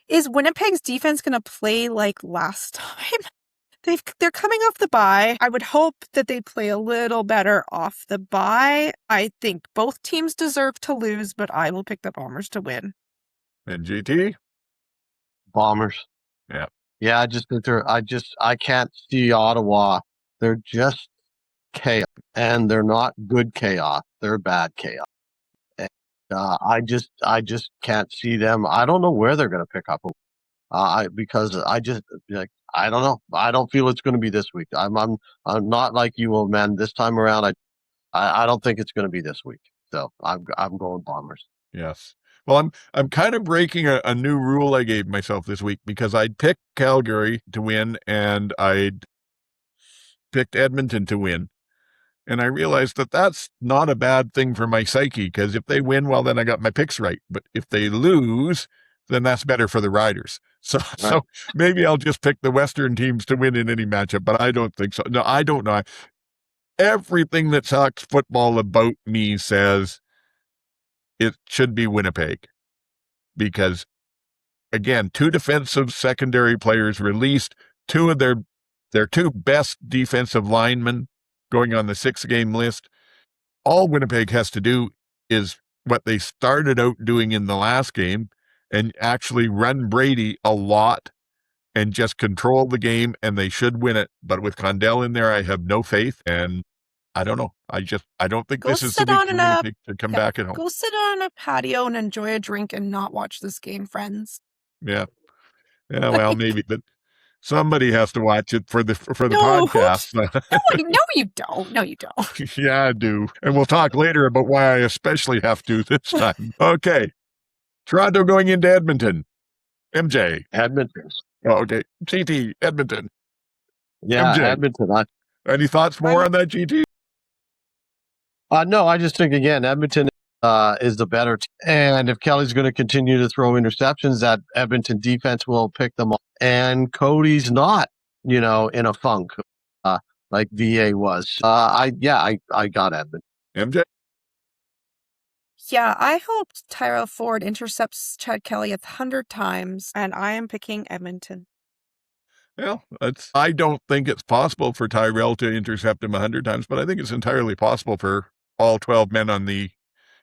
is Winnipeg's defense going to play like last time? They're coming off the bye. I would hope that they play a little better off the bye. I think both teams deserve to lose, but I will pick the Bombers to win. And GT? Bombers. Yeah. Yeah, I just think I can't see Ottawa. They're just chaos, and they're not good chaos. They're bad chaos. And, I just can't see them. I don't know where they're going to pick up. Because I don't know. I don't feel it's going to be this week. I'm not like you, old man. This time around, I don't think it's going to be this week. So I'm going Bombers. Yes. Well, I'm kind of breaking a new rule I gave myself this week because I'd picked Calgary to win and I'd picked Edmonton to win. And I realized that that's not a bad thing for my psyche because if they win, well, then I got my picks right. But if they lose, then that's better for the Riders. So maybe I'll just pick the Western teams to win in any matchup, but I don't think so. No, I don't know. Everything that talks football about me says it should be Winnipeg because, again, two defensive secondary players released, two of their two best defensive linemen going on the 6-game list. All Winnipeg has to do is what they started out doing in the last game and actually run Brady a lot and just control the game, and they should win it. But with Condell in there, I have no faith, and I don't know. I don't think this is the week for Winnipeg to come back at home. Go sit on a patio and enjoy a drink and not watch this game, friends. Yeah. Yeah, well, maybe, but somebody has to watch it for the podcast. No, you don't. No, you don't. Yeah, I do. And we'll talk later about why I especially have to this time. Okay. Toronto going into Edmonton. MJ. Edmonton. Oh, okay. GT, Edmonton. Yeah, MJ. Edmonton. Any thoughts more on that, GT? No, I just think, again, Edmonton is the better team. And if Kelly's going to continue to throw interceptions, that Edmonton defense will pick them up. And Cody's not, in a funk like VA was. I got Edmonton. MJ? Yeah, I hope Tyrell Ford intercepts Chad Kelly 100 times, and I am picking Edmonton. Well, I don't think it's possible for Tyrell to intercept him 100 times, but I think it's entirely possible for all 12 men on the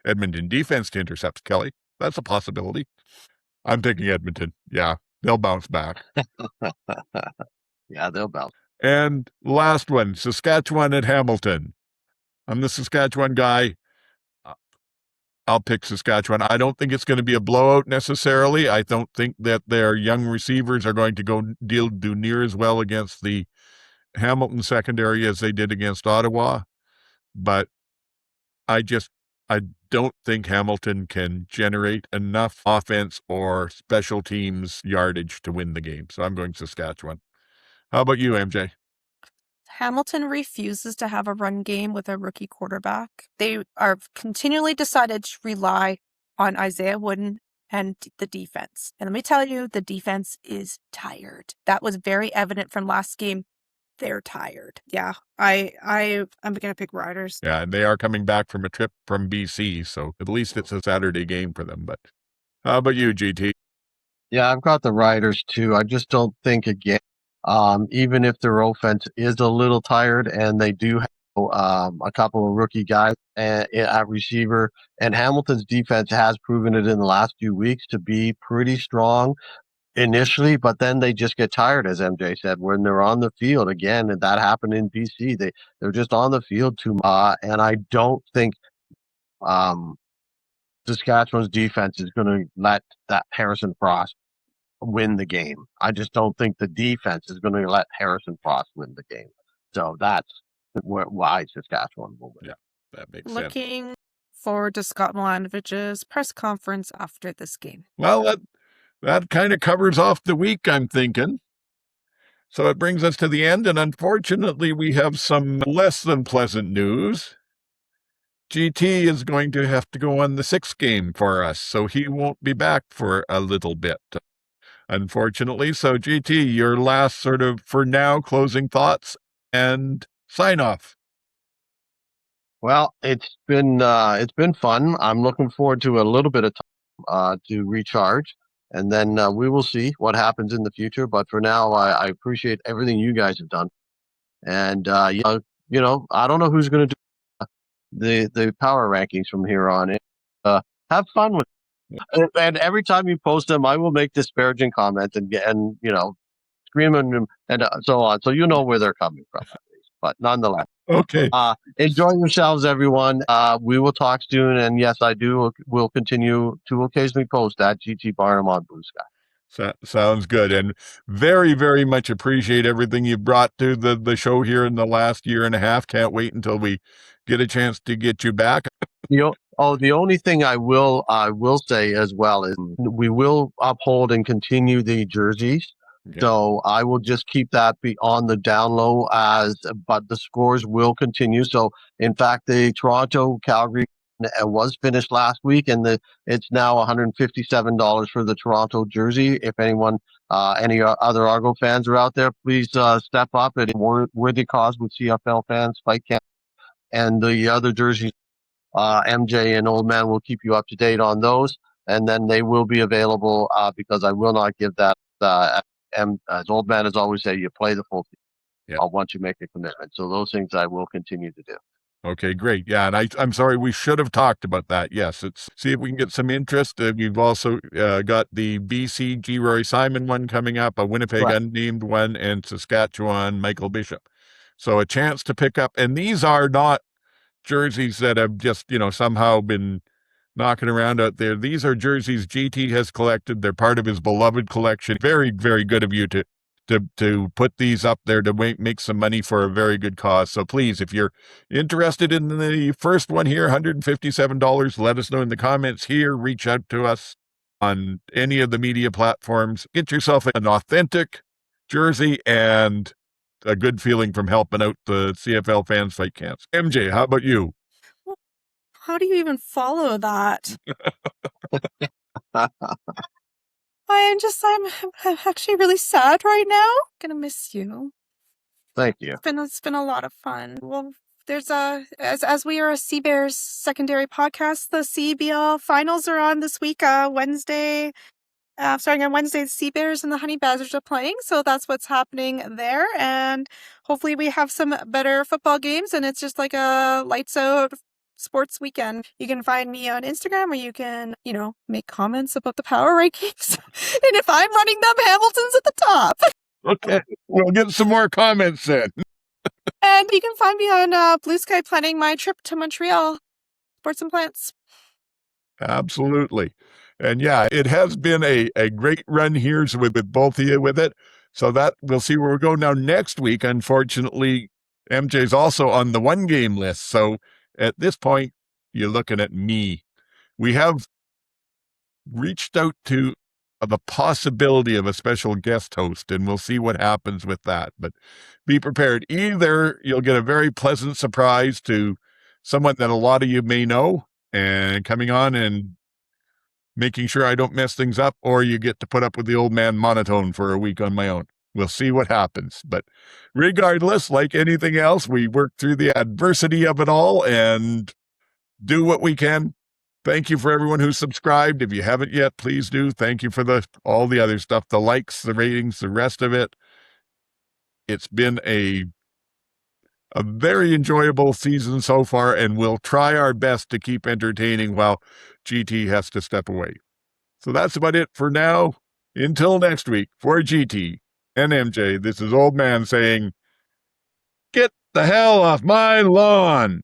Edmonton defense to intercept Kelly. That's a possibility. I'm picking Edmonton. Yeah, they'll bounce back. Yeah, they'll bounce. And last one, Saskatchewan at Hamilton. I'm the Saskatchewan guy. I'll pick Saskatchewan. I don't think it's going to be a blowout necessarily. I don't think that their young receivers are going to do near as well against the Hamilton secondary as they did against Ottawa. But I don't think Hamilton can generate enough offense or special teams yardage to win the game. So I'm going Saskatchewan. How about you, MJ? Hamilton refuses to have a run game with a rookie quarterback. They are continually decided to rely on Isaiah Wooden and the defense. And let me tell you, the defense is tired. That was very evident from last game. They're tired. Yeah, I'm gonna pick Riders. Yeah, and they are coming back from a trip from BC, so at least it's a Saturday game for them. But how about you, GT? Yeah, I've got the Riders too. I just don't think again, even if their offense is a little tired and they do have a couple of rookie guys at receiver, and Hamilton's defense has proven it in the last few weeks to be pretty strong initially, but then they just get tired, as MJ said, when they're on the field again, and that happened in BC. They're just on the field too much, and I don't think Saskatchewan's defense is going to let that Harrison Frost win the game. I just don't think the defense is going to let Harrison Frost win the game. So that's why Saskatchewan will win. Yeah, that makes sense. Looking forward to Scott Milanovich's press conference after this game. Well, that kind of covers off the week, I'm thinking. So it brings us to the end, and unfortunately, we have some less than pleasant news. GT is going to have to go on the 6th game for us, so he won't be back for a little bit, unfortunately. So GT, your last sort of, for now, closing thoughts and sign off. Well, it's been fun. I'm looking forward to a little bit of time to recharge, and then we will see what happens in the future. But for now, I appreciate everything you guys have done, and I don't know who's going to do the power rankings from here on. Have fun with it. And every time you post them, I will make disparaging comments and scream and so on. So you know where they're coming from. But nonetheless, okay. Enjoy yourselves, everyone. We will talk soon, and yes, will continue to occasionally post at GT Barnum on Blue Sky. Sounds good, and very, very much appreciate everything you brought to the show here in the last year and a half. Can't wait until we get a chance to get you back. The only thing I will say as well is we will uphold and continue the jerseys. Okay. So I will just keep that on the down low but the scores will continue. So in fact, the Toronto Calgary was finished last week, and it's now $157 for the Toronto jersey. If anyone, any other Argo fans are out there, please step up. It's a worthy cause with CFL fans, Fight Camp, and the other jerseys. MJ and Old Man will keep you up to date on those, and then they will be available because I will not give that. As Old Man has always said, you play the full team once you make a commitment. So those things I will continue to do. Okay, great. Yeah, and I'm sorry, we should have talked about that. Yes, see if we can get some interest. We've also got the BC G. Rory Simon one coming up, a Winnipeg unnamed one, and Saskatchewan Michael Bishop. So a chance to pick up, and these are not jerseys that have just, somehow been knocking around out there. These are jerseys GT has collected. They're part of his beloved collection. Very, very good of you to put these up there to make some money for a very good cause. So please, if you're interested in the first one here, $157, let us know in the comments here. Reach out to us on any of the media platforms. Get yourself an authentic jersey and a good feeling from helping out the CFL fans fight camps. MJ, how about you? How do you even follow that? I'm actually really sad right now. Gonna miss you. Thank you. It's been a lot of fun. Well, there's as we are a Sea Bears secondary podcast, the CBL finals are on this week, Wednesday. Starting on Wednesday, the Sea Bears and the Honey Badgers are playing, so that's what's happening there. And hopefully we have some better football games, and it's just like a lights out sports weekend. You can find me on Instagram, or you can, make comments about the power rankings. And if I'm running them, Hamilton's at the top. Okay, we'll get some more comments then. And you can find me on Blue Sky planning my trip to Montreal. Sports and plants. Absolutely. And yeah, it has been a great run here with both of you with it. So that we'll see where we go now next week. Unfortunately, MJ's also on the 1-game list. So at this point, you're looking at me. We have reached out to the possibility of a special guest host, and we'll see what happens with that. But be prepared. Either you'll get a very pleasant surprise to someone that a lot of you may know and coming on and making sure I don't mess things up, or you get to put up with the old man monotone for a week on my own. We'll see what happens. But regardless, like anything else, we work through the adversity of it all and do what we can. Thank you for everyone who's subscribed. If you haven't yet, please do. Thank you for all the other stuff, the likes, the ratings, the rest of it. It's been a very enjoyable season so far, and we'll try our best to keep entertaining while GT has to step away. So that's about it for now. Until next week, for GT and MJ, this is Old Man saying, get the hell off my lawn.